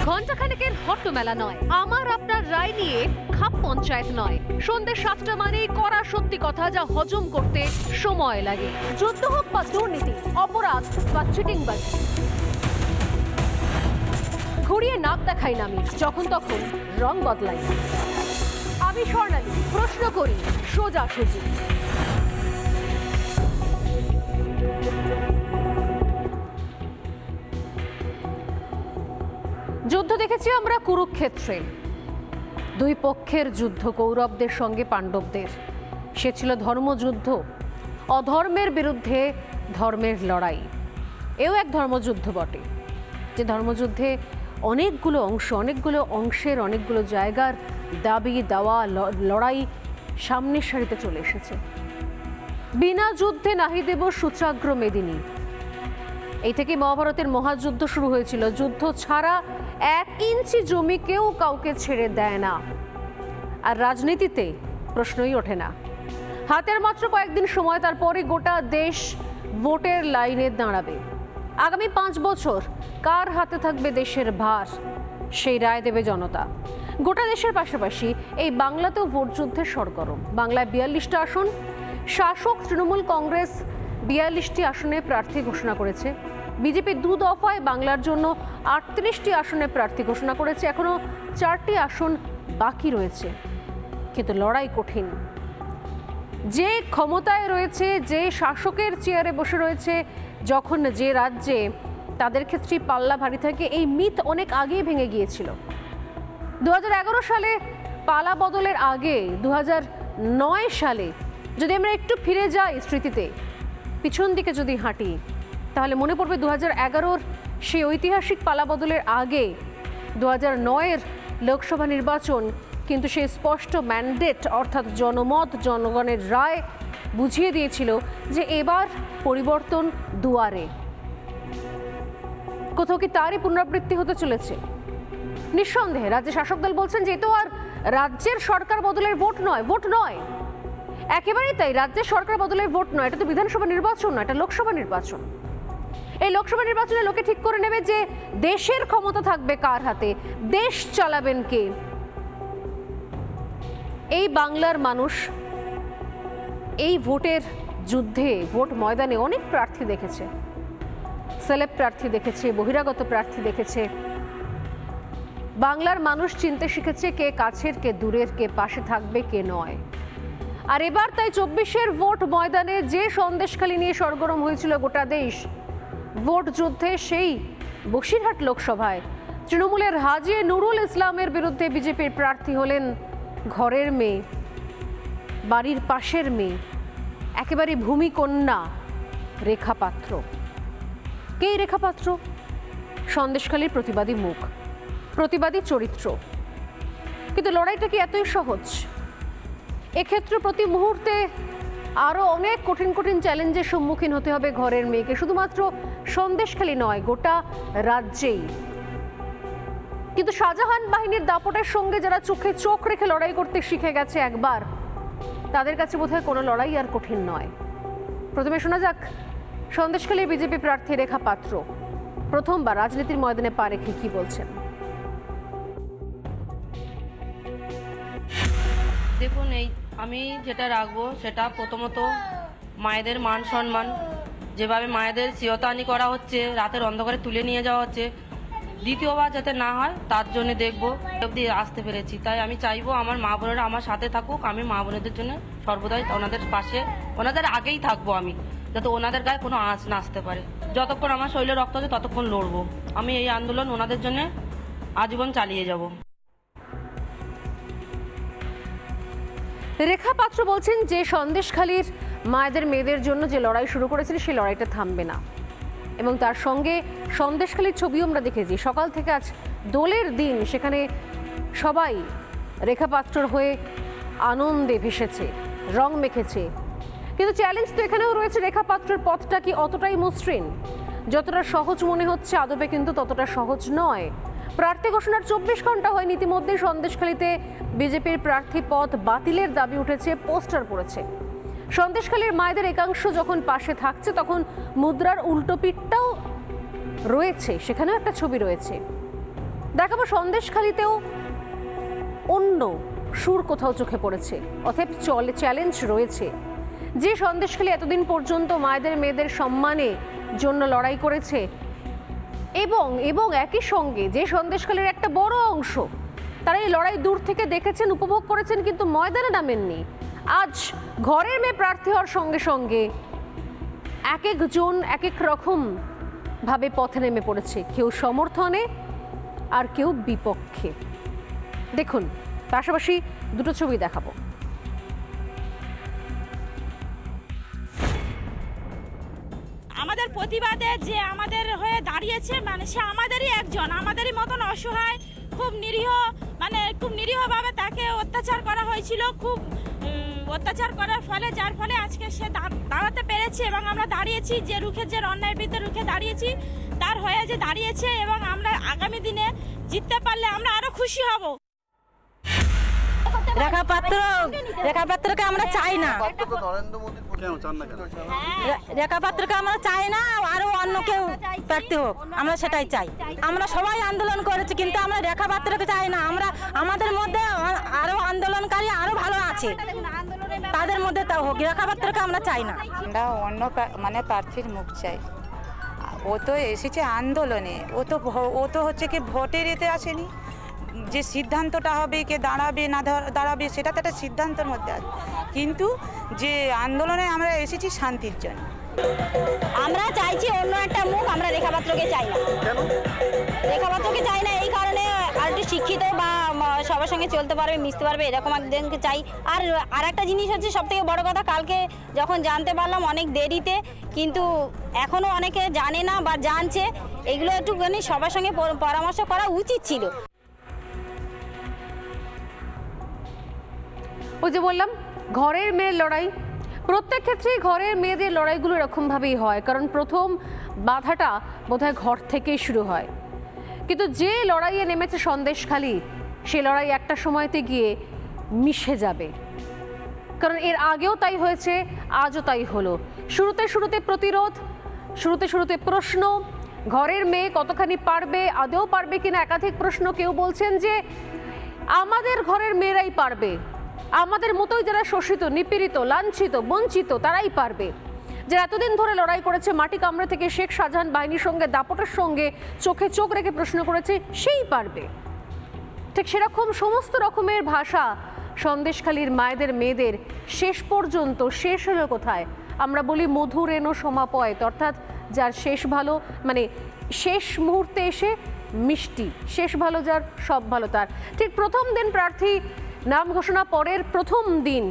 ঘণ্টাখানেকের হট্টমেলা নয়, আমার আপনার রায় নিয়ে খাপ পঞ্চায়েত নয়। সন্ধ্যে 7টা মানেই কড়া সত্যি কথা যা হজম করতে সময় লাগে। যুদ্ধ হোক বা দুর্নীতি, অপরাধ বা চিটিংবাজি, ঘুরিয়ে নাক দেখাই না আমি, যখন তখন রং বদলাই। আমি স্বর্ণালী, প্রশ্ন করি সোজাসুজি। যুদ্ধ দেখেছি আমরা কুরুক্ষেত্রে, দুই পক্ষের যুদ্ধ, কৌরবদের সঙ্গে পাণ্ডবদের। সে ছিল ধর্মযুদ্ধ, অধর্মের বিরুদ্ধে ধর্মের লড়াই। এও এক ধর্মযুদ্ধ বটে, যে ধর্মযুদ্ধে অনেকগুলো অংশের অনেকগুলো জায়গার দাবি দাওয়া লড়াই সামনের সারিতে চলে এসেছে। বিনা যুদ্ধে নাহি দেব সূচাগ্র মেদিনী, এই থেকে মহাভারতের মহাযুদ্ধ শুরু হয়েছিল। যুদ্ধ ছাড়া 1 ইঞ্চি জমি কেউ কাউকে ছেড়ে দেয় না। আর রাজনীতিতে প্রশ্নই ওঠে না। হাতের মাত্র কয়েকদিন সময়, তারপরে গোটা দেশ ভোটের লাইনে দাঁড়াবে। আগামী 5 বছর কার হাতে থাকবে দেশের ভার, সেই রায় দেবে জনতা। গোটা দেশের পাশাপাশি এই বাংলাতেও ভোট যুদ্ধের সরগরম। বাংলায় 42টা আসন, শাসক তৃণমূল কংগ্রেস 42টি আসনে প্রার্থী ঘোষণা করেছে। বিজেপি 2 দফায় বাংলার জন্য 38টি আসনে প্রার্থী ঘোষণা করেছে। এখনো 4টি আসন বাকি রয়েছে, কিন্তু লড়াই কঠিন। যে ক্ষমতায় রয়েছে, যে শাসকের চেয়ারে বসে রয়েছে, যখন যে রাজ্যে, তাদের ক্ষেত্রে পাল্লা ভারী থাকে, এই মিথ অনেক আগেই ভেঙে গিয়েছিল। 2011 সালে পালা বদলের আগে 2009 সালে যদি আমরা একটু ফিরে যাই স্মৃতিতে, পিছন দিকে যদি হাঁটি, তাহলে মনে পড়বে 2011-র সেই ঐতিহাসিক পালা বদলের আগে 2009-এর লোকসভা নির্বাচন কিন্তু সেই স্পষ্ট ম্যান্ডেট, অর্থাৎ জনমত, জনগণের রায় বুঝিয়ে দিয়েছিল যে এবার পরিবর্তন দুয়ারে। কোথাও কি তারই পুনরাবৃত্তি হতে চলেছে? নিঃসন্দেহে রাজ্যে শাসক দল বলছেন যে তো আর রাজ্যের সরকার বদলের ভোট নয়। একেবারেই তাই, রাজ্যের সরকার বদলের ভোট নয়, এটা তো বিধানসভা নির্বাচন নয়, এটা লোকসভা নির্বাচন। এই লোকসভা নির্বাচনে লোকে ঠিক করে নেবে যে দেশের ক্ষমতা থাকবে কার হাতে, দেশ চালাবেন কে। এই বাংলার মানুষ এই ভোটের যুদ্ধে, ভোট ময়দানে অনেক প্রার্থী দেখেছে, সেলেব প্রার্থী দেখেছে, বহিরাগত প্রার্থী দেখেছে। বাংলার মানুষ চিনতে শিখেছে কে কাছের, কে দূরের, কে পাশে থাকবে, কে নয়। আর এবার তাই 24-এর ভোট ময়দানে যে সন্দেশখালি নিয়ে সরগরম হয়েছিল গোটা দেশ, ভোট যুদ্ধে সেই বসিরহাট লোকসভায় তৃণমূলের হাজি নুরুল ইসলামের বিরুদ্ধে বিজেপির প্রার্থী হলেন ঘরের মেয়ে, বাড়ির পাশের মেয়ে, একেবারে ভূমিকন্যা রেখা পাত্র। কে রেখা পাত্র? সন্দেশখালির প্রতিবাদী মুখ, প্রতিবাদী চরিত্র। কিন্তু লড়াইটা কি এতই সহজ? এক্ষেত্রে প্রতি মুহূর্তে আরও অনেক কঠিন কঠিন চ্যালেঞ্জের সম্মুখীন হতে হবে ঘরের মেয়েকে। শুধুমাত্র সন্দেশখালি নয়, গোটা রাজ্যেই। কিন্তু শাহজাহান বাহিনীর দাপটের সঙ্গে যারা চোখে চোখ রেখে লড়াই করতে শিখে গেছে একবার, তাদের কাছে বোধহয় কোনো লড়াই আর কঠিন নয়। প্রথমে শোনা যাক সন্দেশখালীর বিজেপি প্রার্থী রেখা পাত্র প্রথমবার রাজনীতির ময়দানে পা রেখে কি বলছেন। দেখুন, আমি যেটা রাখবো সেটা প্রথমত মায়েদের মান সম্মান। যেভাবে মায়েদের শিরতানি করা হচ্ছে, রাতের অন্ধকারে তুলে নিয়ে যাওয়া হচ্ছে, দ্বিতীয়বার যাতে না হয় তার জন্য দেখবো অবধি আসতে পেরেছি। তাই আমি চাইবো আমার মা বোনেরা আমার সাথে থাকুক। আমি মা বোনেদের জন্য সর্বদাই ওনাদের পাশে, ওনাদের আগেই থাকবো আমি, যাতে ওনাদের গায়ে কোনো আঁচ না আসতে পারে। যতক্ষণ আমার শরীরে রক্ত আছে ততক্ষণ লড়বো। আমি এই আন্দোলন ওনাদের জন্য আজীবন চালিয়ে যাব। রেখা পাত্র বলছেন যে সন্দেশখালীর মায়েদের মেয়েদের জন্য যে লড়াই শুরু করেছিল সেই লড়াইটা থামবে না, এবং তার সঙ্গে সন্দেশখালীর ছবিও আমরা দেখেছি। সকাল থেকে আজ দোলের দিন, সেখানে সবাই রেখা পাত্রর হয়ে আনন্দে ভেসেছে, রং মেখেছে। কিন্তু চ্যালেঞ্জ তো এখানেও রয়েছে, রেখা পাত্রের পথটা কি অতটাই মসৃণ? যতটা সহজ মনে হচ্ছে আদপে কিন্তু ততটা সহজ নয়। প্রার্থী ঘোষণার 24 ঘন্টা হয়নি, ইতিমধ্যে সন্দেশখালীতে বিজেপির প্রার্থী পদ বাতিলের দাবি উঠেছে, পোস্টার পড়েছে। সন্দেশখালীর মায়েদের একাংশ যখন পাশে থাকছে, তখন মুদ্রার উল্টো পিঠটাও রয়েছে, সেখানেও একটা ছবি রয়েছে। দেখাবো সন্দেশখালিতেও অন্য সুর কোথাও চোখে পড়েছে, অতএব চ্যালেঞ্জ রয়েছে। যে সন্দেশখালি এতদিন পর্যন্ত মায়েদের মেয়েদের সম্মানের জন্য লড়াই করেছে এবং একই সঙ্গে যে সন্দেশখালির একটা বড় অংশ তারা এই লড়াই দূর থেকে দেখেছেন, উপভোগ করেছেন, কিন্তু ময়দানে নামেননি, আজ ঘরের মেয়ে প্রার্থী হওয়ার সঙ্গে সঙ্গে এক একজন এক এক রকম ভাবে পথে নেমে পড়েছে, কেউ সমর্থনে আর কেউ বিপক্ষে। দেখুন, পাশাপাশি দুটো ছবি দেখাবো। আমাদের প্রতিবাদে যে আমাদের হয়ে দাঁড়িয়েছে, মানে সে আমাদেরই একজন, আমাদেরই মতন অসহায়, খুব নিরীহ, মানে খুব নিরীহভাবে তাকে অত্যাচার করা হয়েছিল, খুব অত্যাচার করার ফলে, যার ফলে আজকে সে দাঁড়াতে পেরেছে এবং আমরা দাঁড়িয়েছি, যে যে অন্যায়ের বিরুদ্ধে রুখে দাঁড়িয়েছি তার হয়ে যে দাঁড়িয়েছে, এবং আমরা আগামী দিনে জিততে পারলে আমরা আরো খুশি হব। রেখা পাত্রকে আমরা চাই না, রেখা পাত্রকে আমরা চাই না, আরো অন্য কেউ প্রার্থী হোক, আমরা সেটাই চাই। আমরা সবাই আন্দোলন করেছি, কিন্তু আমরা রেখা পাত্রকে চাই না। আমরা আমাদের মধ্যে আরো আন্দোলনকারী আরো ভালো আছে, তাদের মধ্যে তাও হোক, রেখা পাত্রকে আমরা চাই না। আমরা অন্য মানে প্রার্থীর মুখ চাই। ও তো এসেছে আন্দোলনে, ও তো হচ্ছে কি ভোটের এতে আসেনি। যে সিদ্ধান্তটা হবে, কে দাঁড়াবে না দাঁড়াবে, সেটা তো একটা সিদ্ধান্তের মধ্যে আছে, কিন্তু যে আন্দোলনে আমরা এসেছি শান্তির জন্য। আমরা চাইছি অন্য একটা মুখ, আমরা রেখা পাত্রকে চাই না। রেখা পাত্রকে চাই না এই কারণে, আর একটু শিক্ষিত বা সবার সঙ্গে চলতে পারবে, মিশতে পারবে, এরকম একজনকে চাই। আর একটা জিনিস হচ্ছে, সব থেকে বড় কথা, কালকে যখন জানতে পারলাম অনেক দেরিতে, কিন্তু এখনও অনেকে জানে না বা জানছে, এগুলো একটুখানি সবার সঙ্গে পরামর্শ করা উচিত ছিল। ওই যে বললাম, ঘরের মেয়ের লড়াই, প্রত্যেক ক্ষেত্রেই ঘরের মেয়েদের লড়াইগুলো এরকমভাবেই হয়, কারণ প্রথম বাধাটা বোধহয় ঘর থেকেই শুরু হয়। কিন্তু যে লড়াইয়ে নেমেছে সন্দেশখালি, সে লড়াই একটা সময়তে গিয়ে মিশে যাবে, কারণ এর আগেও তাই হয়েছে, আজও তাই হলো। শুরুতে প্রতিরোধ, শুরুতে প্রশ্ন, ঘরের মেয়ে কতখানি পারবে, আদৌ পারবে কিনা একাধিক প্রশ্ন। কেউ বলছেন যে আমাদের ঘরের মেয়েরাই পারবে, আমাদের মতোই যারা শোষিত, নিপীড়িত, লাঞ্ছিত, বঞ্চিত, তারাই পারবে। যারা এতদিন ধরে লড়াই করেছে, মাটি কামড়ে থেকে শেখ শাহজাহান বাহিনীর সঙ্গে দাপটের সঙ্গে চোখে চোখ রেখে প্রশ্ন করেছে, সেই পারবে। ঠিক সেরকম সমস্ত রকমের ভাষা সন্দেশখালির মায়েদের মেয়েদের শেষ পর্যন্ত শেষ হলো কোথায়? আমরা বলি মধুর এনো সমাপয়েত, অর্থাৎ যার শেষ ভালো, মানে শেষ মুহূর্তে এসে মিষ্টি, শেষ ভালো যার সব ভালো তার। ঠিক প্রথম দিন প্রার্থী নাম ঘোষণা পরের প্রথম দিন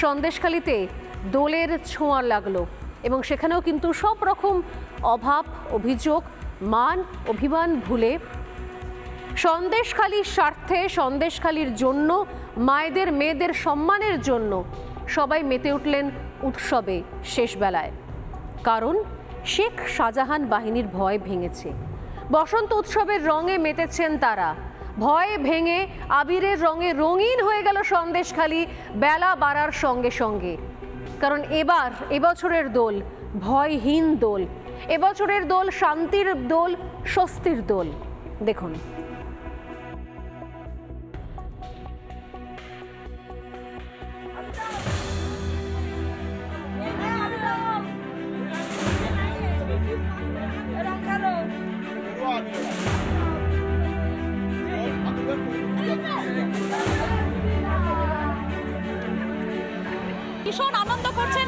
সন্দেশখালিতে দোলের ছোঁয়া লাগলো, এবং সেখানেও কিন্তু সব রকম অভাব, অভিযোগ, মান অভিমান ভুলে সন্দেশখালির স্বার্থে, সন্দেশখালির জন্য, মায়েদের মেয়েদের সম্মানের জন্য সবাই মেতে উঠলেন উৎসবে শেষ বেলায়। কারণ শেখ শাহজাহান বাহিনীর ভয় ভেঙেছে, বসন্ত উৎসবের রঙে মেতেছেন তারা। ভয় ভেঙে আবিরের রঙে রঙিন হয়ে গেল সন্দেশখালি বেলা বাড়ার সঙ্গে সঙ্গে। কারণ এবছরের দোল ভয়হীন দোল, এবছরের দোল শান্তির দোল, স্বস্তির দোল। দেখুন, ভীষণ আনন্দ করছেন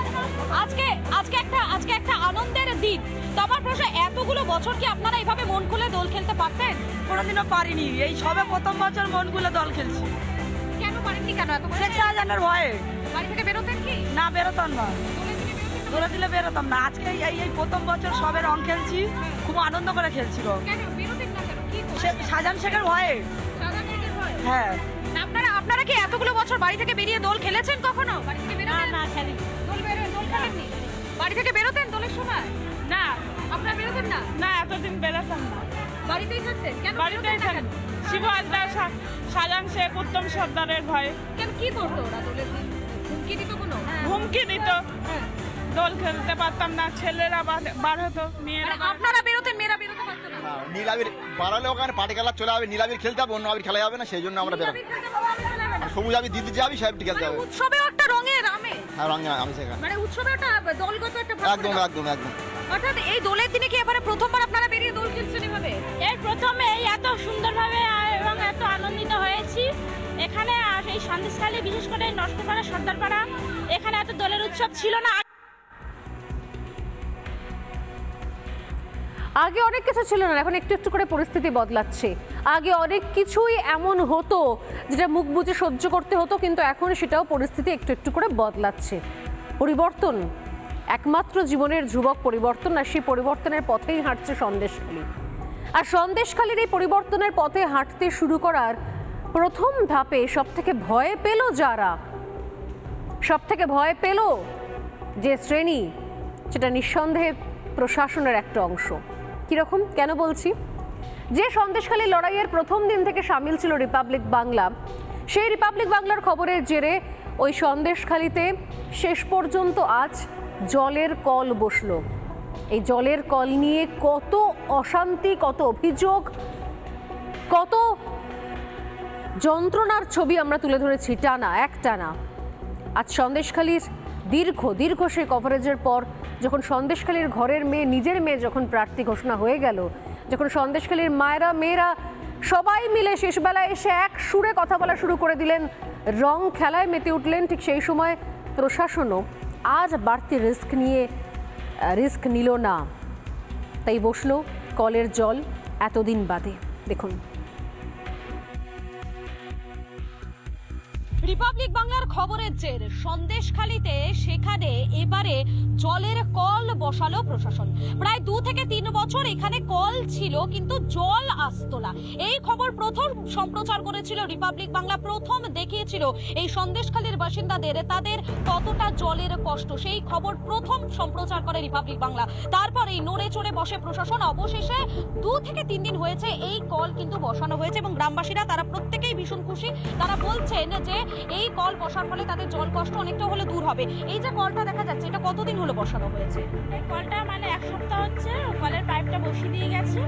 আজকে একটা আনন্দের দিন। তো আমার প্রশ্ন, এতগুলো বছর কি আপনারা এইভাবে মন খুলে দোল খেলতে পারতেন? কোনোদিনও পারিনি, এই সবে প্রথম বছর মন খুলে দোল খেলছি। কেন পারেননি? কেন? এত শেখ শাহজাহানের ভয়ে। বাড়ি থেকে বেরোতেন কি? না, বেরোতাম না, দোলে দিলে বেরোতাম না। আজকে এই প্রথম বছর সবে রং খেলছি, খুব আনন্দ করে খেলছিল। কেন বেরোতেন না? কেন? কি শাহজাহান শেখের ভয়ে। হ্যাঁ। আপনারা কি এতগুলো বছর বাড়ি থেকে বেরিয়ে দোল খেলেছেন কখনো? বাড়ি থেকে বেরোতেন? না, খেলি। দোল খেলেননি? বাড়ি থেকে বেরোতেন দোলের সময়? না। আপনারা বেরোতেন না? না, এতদিন বেরোতাম না, বাড়িতেই থাকতেন। কেন? বাড়িতেই থাকতেন। শিবু হাজরা, শাহজাহান শেখ, উত্তম সর্দারের ভয়ে। কেন? কি করতো ওরা দোলের দিন? হুমকি দিত কোনো? হুমকি দিত, দোল খেলতে পারতাম না, ছেলেরা বার হতো, মেয়েরা। আপনারা বেরোতেন, মেয়েরা বেরোতে পারতো না? নীলাবির বাড়ালে ওখানে পাটি খেলা চলে যাবে, নীলাবির খেলতে হবে, অন্য আবির খেলা যাবে না, সেই জন্য আমরা বেরোবো। সবুজ আবির দিদি যাবি, সাহেবটি খেলতে হবে। উৎসবেও একটা রঙের আমেজ। হ্যাঁ, রঙে আমি সেখানে মানে উৎসবে একটা দলগত একটা একদম একদম একদম। অর্থাৎ এই দোলের দিনে কি এবারে প্রথমবার আপনারা বেরিয়ে দোল খেলছেন এভাবে? এর প্রথমে এই এত সুন্দরভাবে এবং এত আনন্দিত হয়েছি এখানে। আর এই সন্দেশখালী, বিশেষ করে নষ্টপাড়া, সর্দারপাড়া, এখানে এত দোলের উৎসব ছিল না। আগে অনেক কিছু ছিল না, এখন একটু একটু করে পরিস্থিতি বদলাচ্ছে। আগে অনেক কিছুই এমন হতো যেটা মুখ বুজে সহ্য করতে হতো, কিন্তু এখন সেটাও পরিস্থিতি একটু একটু করে বদলাচ্ছে। পরিবর্তন একমাত্র জীবনের ধ্রুবক পরিবর্তন, আর সেই পরিবর্তনের পথেই হাঁটছে সন্দেশখালী। আর সন্দেশখালীর এই পরিবর্তনের পথে হাঁটতে শুরু করার প্রথম ধাপে সবথেকে ভয় পেল যারা, সবথেকে ভয় পেল যে শ্রেণী, সেটা নিঃসন্দেহে প্রশাসনের একটা অংশ। কীরকম, কেন বলছি? যে সন্দেশখালীর লড়াইয়ের প্রথম দিন থেকে সামিল ছিল রিপাবলিক বাংলা, সেই রিপাবলিক বাংলার খবরের জেরে ওই সন্দেশখালীতে শেষ পর্যন্ত আজ জলের কল বসলো। এই জলের কল নিয়ে কত অশান্তি, কত অভিযোগ, কত যন্ত্রণার ছবি আমরা তুলে ধরেছি টানা একটানা। আজ সন্দেশখালীর দীর্ঘ সেই কভারেজের পর যখন সন্দেশখালীর ঘরের মেয়ে, নিজের মেয়ে যখন প্রার্থী ঘোষণা হয়ে গেল, যখন সন্দেশখালীর মায়েরা, মেয়েরা সবাই মিলে শেষবেলায় এসে এক সুরে কথা বলা শুরু করে দিলেন, রং খেলায় মেতে উঠলেন, ঠিক সেই সময় প্রশাসনও আর বাড়তি রিস্ক নিল না। তাই বসলো কলের জল এতদিন বাদে। দেখুন, রিপাবলিক বাংলার খবরের জের সন্দেশখালীতে, সেখানে এবারে জলের কল বসালো প্রশাসন। প্রায় 2 থেকে 3 বছর এখানে কল ছিল, কিন্তু জল আসতো না। এই খবর প্রথম সম্প্রচার করেছিল রিপাবলিক বাংলা, প্রথম দেখিয়েছিল এই সন্দেশখালীর বাসিন্দাদের তাদের কতটা জলের কষ্ট, সেই খবর প্রথম সম্প্রচার করে রিপাবলিক বাংলা। তারপরে নড়ে চড়ে বসে প্রশাসন। অবশেষে 2 থেকে 3 দিন হয়েছে এই কল কিন্তু বসানো হয়েছে, এবং গ্রামবাসীরা তারা প্রত্যেকেই ভীষণ খুশি। তারা বলছেন যে এই কল বসার ফলে তাদের জল কষ্ট অনেকটা হলে দূর হবে। এই যে কলটা দেখা যাচ্ছে, এটা কতদিন হলো বসানো হয়েছে? এই কলটা মানে 1 সপ্তাহ হচ্ছে, কলের পাইপটা বসিয়ে দিয়ে গেছে,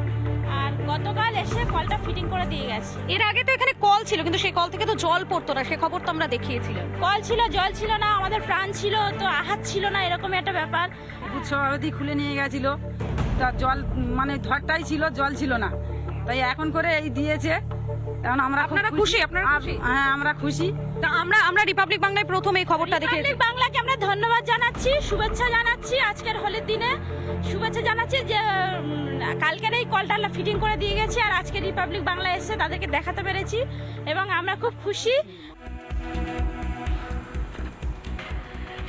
আর গতকাল এসে কলটা ফিটিং করে দিয়ে গেছে। এর আগে তো এখানে কল ছিল, কিন্তু সেই কল থেকে তো জল পড়তো না, সে খবর তো আমরা দেখিয়েছিলাম। কল ছিল, জল ছিল না, আমাদের প্রাণ ছিল তো আহাত ছিল না, এরকম একটা ব্যাপার। সভাপতি খুলে নিয়ে গেছিল, তা জল মানে ধরটাই ছিল, জল ছিল না, তাই এখন করে এই দিয়েছে। এখন আপনারা খুশি? আপনারা খুশি? হ্যাঁ, আমরা খুশি। তা আমরা রিপাবলিক বাংলায় প্রথম এই খবরটা দেখেছি। রিপাবলিক বাংলাকে আমরা ধন্যবাদ জানাচ্ছি, শুভেচ্ছা জানাচ্ছি, আজকের হোলির দিনে শুভেচ্ছা জানাচ্ছি যে কালকের এই কলটা ফিটিং করে দিয়ে গেছে, আর আজকে রিপাবলিক বাংলা এসে তাদেরকে দেখাতে পেরেছি এবং আমরা খুব খুশি।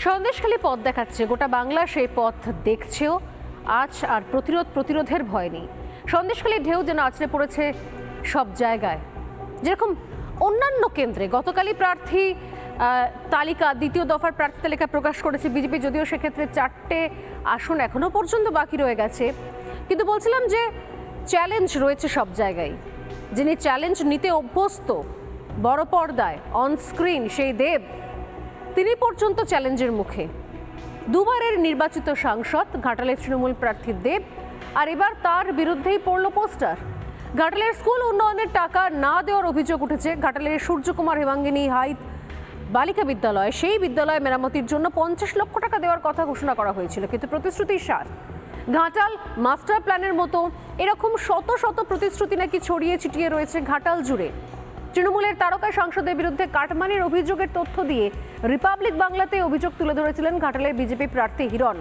সন্দেশখালী পথ দেখাচ্ছে, গোটা বাংলা সেই পথ দেখছেও। আজ আর প্রতিরোধের ভয় নেই। সন্দেশখালীর ঢেউ যেন আছড়ে পড়েছে সব জায়গায়। যেরকম অন্যান্য কেন্দ্রে গতকালই প্রার্থী তালিকা, দ্বিতীয় দফার প্রার্থী তালিকা প্রকাশ করেছে বিজেপি, যদিও সেক্ষেত্রে 4টে আসন এখনো পর্যন্ত বাকি রয়ে গেছে। কিন্তু বলছিলাম যে চ্যালেঞ্জ রয়েছে সব জায়গায়। যিনি চ্যালেঞ্জ নিতে অভ্যস্ত বড় পর্দায়, অন স্ক্রিন, সেই দেব, তিনি পর্যন্ত চ্যালেঞ্জের মুখে। দুবারের নির্বাচিত সাংসদ, ঘাটালের তৃণমূল প্রার্থী দেব, আর এবার তার বিরুদ্ধেই পড়ল পোস্টার। ঘাটালের স্কুল উন্নয়নের টাকা না দেওয়ার অভিযোগ উঠেছে। ঘাটালের সূর্যকুমার হেমাঙ্গিনী হাইত বালিকা বিদ্যালয়, সেই বিদ্যালয় মেরামতির জন্য 50 লক্ষ টাকা দেওয়ার কথা ঘোষণা করা হয়েছিল, কিন্তু প্রতিশ্রুতির সার। ঘাটাল মাস্টার প্ল্যানের মতো এরকম শত শত প্রতিশ্রুতি নাকি ছড়িয়ে ছিটিয়ে রয়েছে ঘাটাল জুড়ে। তৃণমূলের তারকা সাংসদের বিরুদ্ধে কাটমানির অভিযোগের তথ্য দিয়ে রিপাবলিক বাংলাতে অভিযোগ তুলে ধরেছিলেন ঘাটালের বিজেপি প্রার্থী হিরণ।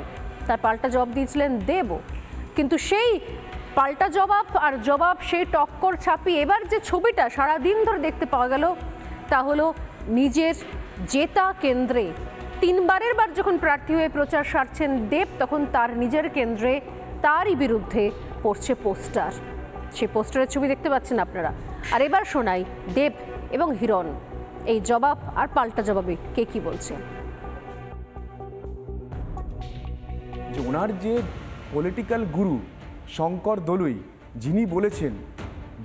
তার পাল্টা জবাব দিয়েছিলেন দেবও, কিন্তু সেই পাল্টা জবাব সেই টক্কর ছাপিয়ে এবার যে ছবিটা সারাদিন ধরে দেখতে পাওয়া গেল, তা হলো নিজের জেতা কেন্দ্রে 3বারের বার যখন প্রার্থী হয়ে প্রচার সারছেন দেব, তখন তার নিজের কেন্দ্রে তারই বিরুদ্ধে পড়ছে পোস্টার। সেই পোস্টারের ছবি দেখতে পাচ্ছেন আপনারা। আর এবার শোনাই দেব এবং হিরণ এই জবাব আর পাল্টা জবাবে কে কি বলছে। যে ওনার যে পলিটিক্যাল গুরু শঙ্কর দলুই, যিনি বলেছেন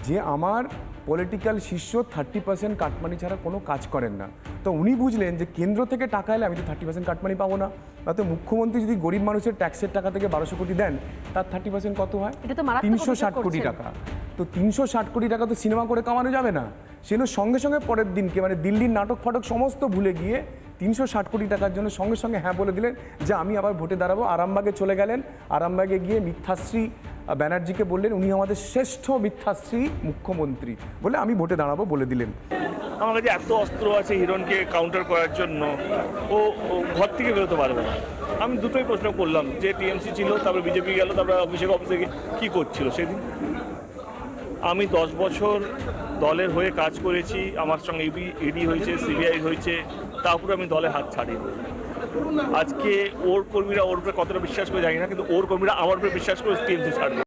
যে আমার পলিটিক্যাল শিষ্য 30% কাটমানি ছাড়া কোনো কাজ করেন না, তো উনি বুঝলেন যে কেন্দ্র থেকে টাকা এলে আমি তো 30% কাটমানি পাবো না, তাতে মুখ্যমন্ত্রী যদি গরিব মানুষের ট্যাক্সের টাকা থেকে 1200 কোটি দেন, তার 30% কত হয়? 360 কোটি টাকা। তো 360 কোটি টাকা তো সিনেমা করে কামানো যাবে না। সেজন্য সঙ্গে সঙ্গে পরের দিনকে মানে দিল্লির নাটক ফাটক সমস্ত ভুলে গিয়ে 360 কোটি টাকার জন্য সঙ্গে সঙ্গে হ্যাঁ বলে দিলেন যে আমি আবার ভোটে দাঁড়াবো। আরামবাগে চলে গেলেন, আরামবাগে গিয়ে মিথ্যাশ্রী ব্যানার্জিকে বললেন উনি আমাদের শ্রেষ্ঠ মিথ্যাশ্রী মুখ্যমন্ত্রী বলে আমি ভোটে দাঁড়াবো বলে দিলেন। আমার কাছে এত অস্ত্র আছে হিরণকে কাউন্টার করার জন্য, ও ঘর থেকে বেরোতে পারবে না। আমি দুটোই প্রশ্ন করলাম যে টিএমসি ছিল, তারপর বিজেপি গেল, তারপর অভিষেক অফিসে কী করছিল সেদিন। আমি 10 বছর দলের হয়ে কাজ করেছি, আমার সঙ্গে ইডি হয়েছে, সিবিআই হয়েছে, তারপরে আমি দলে হাত ছাড়িনি। আজকে ওর কর্মীরা ওর উপরে কতটা বিশ্বাস করে জানি না, কিন্তু ওর কর্মীরা আমার উপরে বিশ্বাস করে টিএমসি ছাড়বে।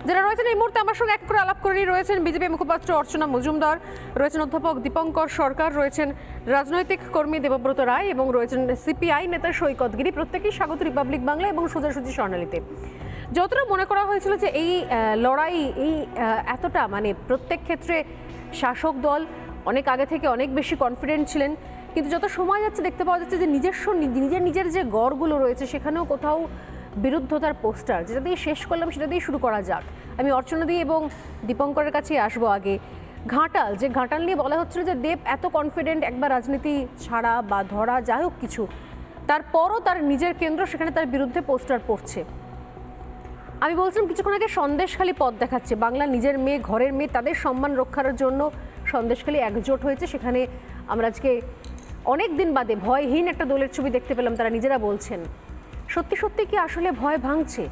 যারা রয়েছেন এই মুহূর্তে আমার সঙ্গে এক করে আলাপ করে রয়েছেন বিজেপি মুখপাত্র অর্চনা মজুমদার, রয়েছেন অধ্যাপক দীপঙ্কর সরকার, রয়েছেন রাজনৈতিক কর্মী দেবব্রত রায় এবং রয়েছেন সিপিআই নেতা সৈকত গিরি। প্রত্যেকেই স্বাগত রিপাবলিক বাংলা এবং সোজাসুজি স্বর্ণালীতে। যতটা মনে করা হয়েছিল যে এই লড়াই এই এতটা মানে প্রত্যেক ক্ষেত্রে শাসক দল অনেক আগে থেকে অনেক বেশি কনফিডেন্ট ছিলেন, কিন্তু যত সময় যাচ্ছে দেখতে পাওয়া যাচ্ছে যে নিজের যে গড়গুলো রয়েছে সেখানেও কোথাও বিরুদ্ধতার পোস্টার। যেটা দিয়ে শেষ করলাম সেটা দিয়ে শুরু করা যাক। আমি অর্চনা দিয়ে এবং দীপঙ্করের কাছে আসবো। আগে ঘাটাল, যে ঘাটাল নিয়ে বলা হচ্ছিল যে দেব এত কনফিডেন্ট একবার রাজনীতি ছাড়া বা ধরা যাই হোক কিছু, তারপরও তার নিজের কেন্দ্র, সেখানে তার বিরুদ্ধে পোস্টার পড়ছে। আমি বলছিলাম কিছুক্ষণ আগে সন্দেশখালী পথ দেখাচ্ছে, বাংলা নিজের মেয়ে ঘরের মেয়ে তাদের সম্মান রক্ষার জন্য সন্দেশখালী একজোট হয়েছে। সেখানে আমরা আজকে অনেক দিন বাদে ভয়হীন একটা দলের ছবি দেখতে পেলাম, তারা নিজেরা বলছেন। সত্যি সত্যি কি আসলে ভয় ভাঙছে?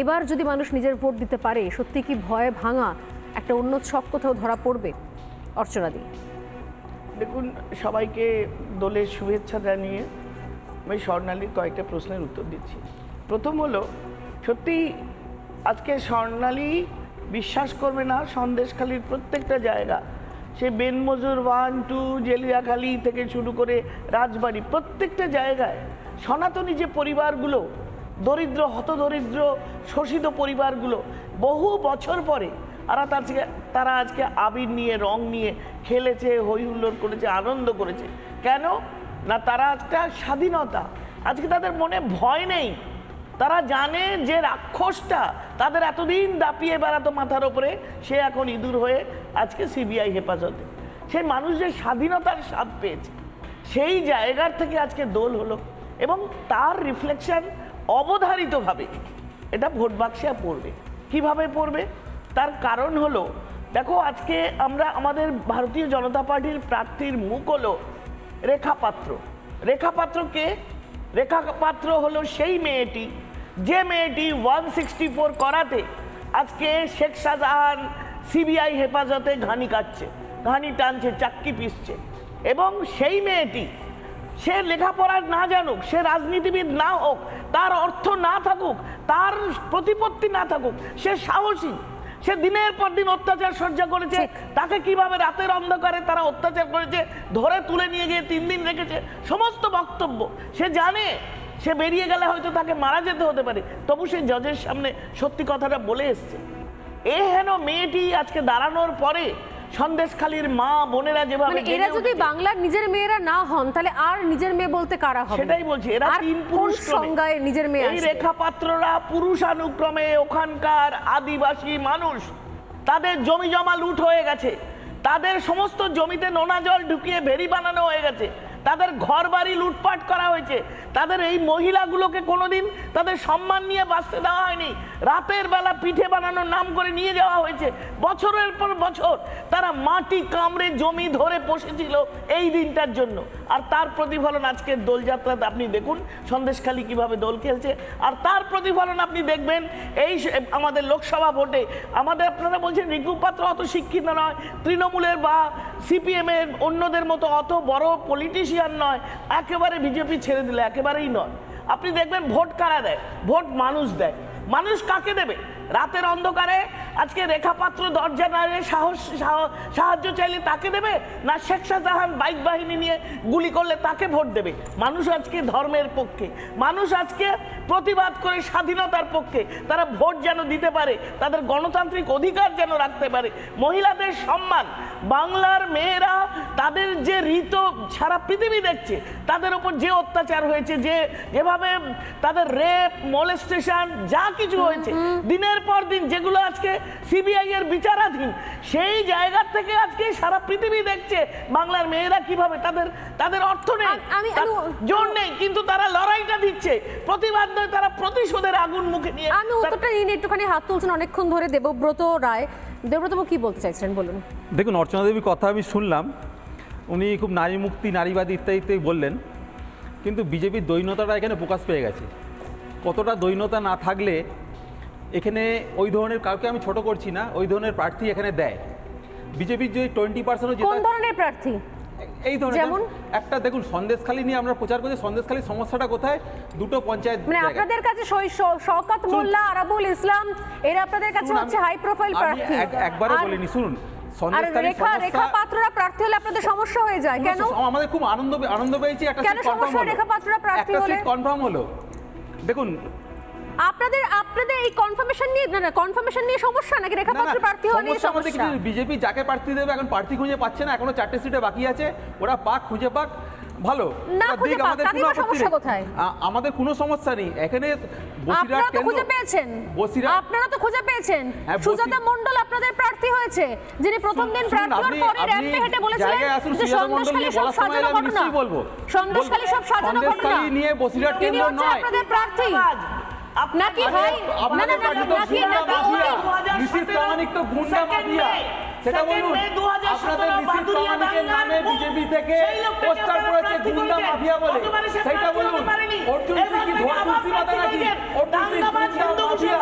এবার যদি মানুষ নিজের ভোট দিতে পারে, সত্যি কি ভয় ভাঙা একটা অন্য ছক কোথাও ধরা পড়বে? অর্চনা দি। দেখুন, সবাইকে দলের শুভেচ্ছা জানিয়ে আমি স্বর্ণালীর কয়েকটা প্রশ্নের উত্তর দিচ্ছি। প্রথম হলো, সত্যি আজকে স্বর্ণালী বিশ্বাস করবে না, সন্দেশখালীর প্রত্যেকটা জায়গা, সে বেনমজুর 1, 2, জেলিয়াখালী থেকে শুরু করে রাজবাড়ি, প্রত্যেকটা জায়গায় সনাতনী যে পরিবারগুলো, দরিদ্র হতদরিদ্র শোষিত পরিবারগুলো বহু বছর পরে তারা আজকে আবির নিয়ে রং নিয়ে খেলেছে, হই হুল্লোড় করেছে, আনন্দ করেছে। কেন না? তারা একটা স্বাধীনতা, আজকে তাদের মনে ভয় নেই। তারা জানে যে রাক্ষসটা তাদের এতদিন দাপিয়ে বেড়াতো মাথার ওপরে, সে এখন ইঁদুর হয়ে আজকে সিবিআই হেফাজতে। সেই মানুষ যে স্বাধীনতার স্বাদ পেয়েছে, সেই জায়গার থেকে আজকে দোল হলো এবং তার রিফ্লেকশন অবধারিতভাবে এটা ভোট বাক্সে পড়বে। কিভাবে পড়বে? তার কারণ হলো, দেখো আজকে আমরা আমাদের ভারতীয় জনতা পার্টির প্রার্থীর মুখ হলো রেখা পাত্র। রেখা পাত্র কে? রেখা পাত্র হলো সেই মেয়েটি, যে মেয়েটি 164 করাতে আজকে শেখ শাহজাহান সিবিআই হেফাজতে ঘানি কাটছে, ঘানি টানছে, চাক্কি পিসছে। এবং সেই মেয়েটি, সে লেখাপড়া না জানুক, সে রাজনীতিবিদ না হোক, তার অর্থ না থাকুক, তার প্রতিপত্তি না থাকুক, সে সাহসী। সে দিনের পর দিন অত্যাচার সহ্য করেছে। তাকে কিভাবে রাতের অন্ধকারে তারা অত্যাচার করেছে, ধরে তুলে নিয়ে গিয়ে 3 দিন রেখেছে, সমস্ত বক্তব্য সে জানে। সে বেরিয়ে গেলে হয়তো তাকে মারা যেতে হতে পারে, তবু সে জজের সামনে সত্যি কথাটা বলে এসছে। হেন মেয়েটি আজকে দাঁড়ানোর পরে সন্দেশখালীর মা বোনেরা যেভাবে, এরা যদি বাংলার নিজের মেয়েরা না হন তাহলে আর নিজের মেয়ে বলতে কারা হবে? সেটাই বলছি, এরা 3 পুরুষ সংজ্ঞায় নিজের মেয়ে। এই রেখা পাত্ররা পুরুষানুক্রমে ওখানকার আদিবাসী মানুষ, তাদের জমি জমা লুট হয়ে গেছে, তাদের সমস্ত জমিতে নোনা জল ঢুকিয়ে ভেরি বানানো হয়ে গেছে, তাদের ঘর বাড়ি লুটপাট করা হয়েছে, তাদের এই মহিলাগুলোকে কোনোদিন তাদের সম্মান নিয়ে বাঁচতে দেওয়া হয়নি, রাতের বেলা পিঠে বানানোর নাম করে নিয়ে যাওয়া হয়েছে। বছরের পর বছর তারা মাটি কামড়ে জমি ধরে বসেছিল এই দিনটার জন্য। আর তার প্রতিফলন আজকের দোলযাত্রাতে আপনি দেখুন সন্দেশখালী কিভাবে দোল খেলছে। আর তার প্রতিফলন আপনি দেখবেন এই আমাদের লোকসভা ভোটে। আপনারা বলছেন রিকু পাত্র অত শিক্ষিত নয়, তৃণমূলের বা সিপিএমের অন্যদের মতো অত বড় পলিটিশিয়ান নয়, একেবারে বিজেপি ছেড়ে দিলে একেবারেই নয়। আপনি দেখবেন ভোট কারা দেয়? ভোট মানুষ দেয়। মানুষ কাকে দেবে? রাতের অন্ধকারে আজকে রেখা পাত্র দরজা নাড়িয়ে সাহায্য চাইলে তাকে দেবে, না শেখ শাহজাহান বাইক বাহিনী নিয়ে গুলি করলে তাকে ভোট দেবে? মানুষ আজকে ধর্মের পক্ষে, মানুষ আজকে প্রতিবাদ করে স্বাধীনতার পক্ষে। তারা ভোট যেন দিতে পারে, তাদের গণতান্ত্রিক অধিকার যেন রাখতে পারে, মহিলাদের সম্মান। বাংলার মেয়েরা তাদের যে রীত সারা পৃথিবী দেখছে, তাদের উপর যে অত্যাচার হয়েছে, যেভাবে তাদের রেপ, মলেস্টেশন যা কিছু হয়েছে দিনের পর দিন, যেগুলো আজকে সিবিআই এর বিচারাধীন, সেই জায়গা থেকে আজকে সারা পৃথিবী দেখছে বাংলার মেয়েরা কিভাবে তাদের অর্থ নেই, জোর নেই, কিন্তু তারা লড়াইটা দিচ্ছে। প্রতিবাদ নয়, তারা প্রতিশোধের আগুন মুখে নিয়ে। আমি উত্তরটা নিয়ে একটুখানি হাত তুলছেন অনেকক্ষণ ধরে দেবব্রত রায়। দেবব্রত কি বলতে চাইছেন বলুন। দেখুন, অর্চনা দেবীর কথা আমি শুনলাম, উনি খুব নারী মুক্তি, নারীবাদী ইত্যাদি বললেন, কিন্তু বিজেপির দৈন্যতাটা এখানে প্রকাশ পেয়ে গেছে। কতটা দৈন্যতা না থাকলে এখানে ওই ধরনের, কাউকে আমি ছোট করছি না, ওই ধরনের প্রার্থী এখানে দেয়। বিজেপির যে 20% কোন ধরনের প্রার্থী? এই ধরনের একটা দেখুন, সন্দেশখালী নিয়ে আমরা প্রচার করছি। সন্দেশখালী সমস্যাটা কোথায়? দুটো পঞ্চায়েত, মানে আপনাদের কাছে শওকত মোল্লা, আরাবুল ইসলাম, এরা আপনাদের কাছে হচ্ছে হাই প্রোফাইল প্রার্থী। একবারও বলিনি, শুনুন, রেখা পাত্ররা প্রার্থী হলে আপনাদের সমস্যা হয়ে যায় কেন? আমাদের খুব আনন্দ পেয়েছি, একটা কেন সমস্যা? রেখা পাত্ররা প্রার্থী হলে কনফার্ম হলো। দেখুন, আপনাদের এই কনফার্মেশন নিয়ে সমস্যা নাকি রেখা পাত্র প্রার্থী হওয়া নিয়ে সমস্যা? বিজেপি যাকে প্রার্থী দেবে এখন প্রার্থী খুঁজে পাচ্ছে না, এখনো 4টে সিটে বাকি আছে, ওরা খুঁজে পাক, ভালো। আমাদের কোনো সমস্যা নেই এখানে। আপনারা তো খুঁজে পেয়েছেন, সুজাতা মণ্ডল আপনাদের প্রার্থী হয়েছে, যিনি প্রথম দিন প্রার্থী হওয়ার পরে র্যাম্পে হেঁটে বলেছিলেন যে সন্দেশখালী সব সাজানো ঘটনা, সন্দেশখালী সব সাজানো ঘটনা নিয়ে বসিরহাট কেন্দ্র নয় আপনাদের প্রার্থী নাকি ভাই? না না নাকি নিশ্চিত প্রামাণিক তো গুন্ডা মাফিয়া, সেটা বলুন। আপনাদের নিশ্চিত প্রামাণিকের নামে বিজেপি থেকে পোস্টার করেছে গুন্ডা মাফিয়া বলে, সেটা বলুন। অর্জুন সিং কি তুলসী মাতা নাকি? অর্জুন সিং গুন্ডা মাফিয়া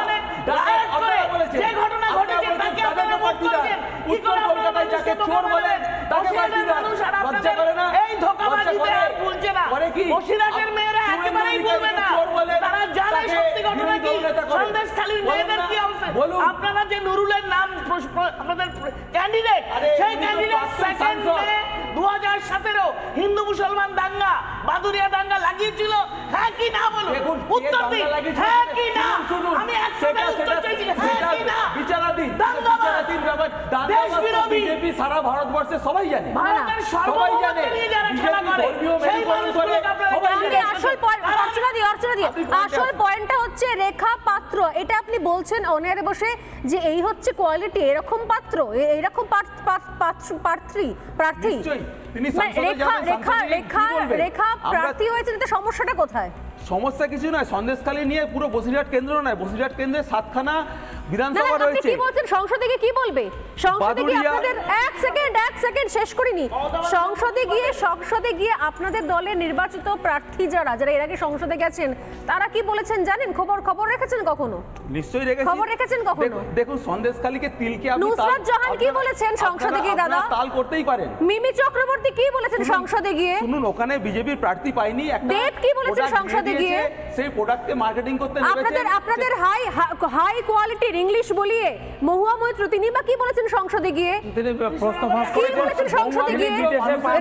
আপনারা বলেছেন, তাদেরকে পার্টি দেন। উত্তর কলকাতায় যাকে চোর বলেন তাকে পার্টি দেন। লজ্জা করে না? এই ধোঁকাবাজিতে আর ভুলছে না। বসিরহাটের মেয়েরা একেবারেই ভুলবে না, তারা জানে সত্যি ঘটনা কি। সন্দেশখালীর মেয়েদের কি অবস্থা? আপনারা যে নুরুলের নাম আপনাদের ক্যান্ডিডেট, সেই ক্যান্ডিডেট সেকেন্ড মে 2017 হিন্দু মুসলমান দাঙ্গা, বাদুরিয়া দাঙ্গা লাগিয়েছিল, হ্যাঁ কি না বলুন? উত্তর দিন, হ্যাঁ কি না? আমি একসাথে উত্তর চাইছি, হ্যাঁ কি না? বিচারাধীন দেশবিরোধী বিজেপি সারা ভারতবর্ষে সবাই জানে, ভারতের সর্বভৌমত্ব নিয়ে যারা খেলা করে সেই মানুষগুলোকে আপনারা জানেন। আসল পয়েন্টটা হচ্ছে রেখা পাত্র, এটা আপনি বলছেন অনেরে বসে যে এই হচ্ছে কোয়ালিটি, এরকম পাত্র, এরকম প্রার্থী রেখা প্রার্থী হয়েছে, সমস্যাটা কোথায়? সমস্যা কিছু নয়, সন্দেশখালী নিয়ে পুরো বসিরহাট কেন্দ্র নয়, বসিরহাট কেন্দ্রে 7খানা বিধানসভা রয়েছে। কি বলছেন? সংসদে গিয়ে কি বলবে? সংসদে গিয়ে আপনাদের এক সেকেন্ড শেষ করিনি। সংসদে গিয়ে আপনাদের দলের নির্বাচিত প্রার্থী যারা এর আগে সংসদে গেছেন তারা কি বলেছেন জানেন? খবর রেখেছেন কখনো? নিশ্চয়ই রেখেছি। খবর রেখেছেন কখনো? দেখুন, সন্দেশখালীকে তিলকে আপনি নুসরাত জাহান কি বলেছেন সংসদে গিয়ে? দাদা তাল করতেই পারেন। মিমি চক্রবর্তী কি বলেছেন সংসদে গিয়ে? শুনুন, ওখানে বিজেপির প্রার্থী পাইনি, একটা দেব কি বলেছেন সংসদে গিয়ে? সেই প্রোডাক্টকে মার্কেটিং করতে নেমেছেন। আপনাদের হাই কোয়ালিটির ইংলিশ বলিয়ে মহুয়া মৈত্র তিনি বা কি বলেছেন সংসদে গিয়ে? কি বলেছেন সংসদে গিয়ে?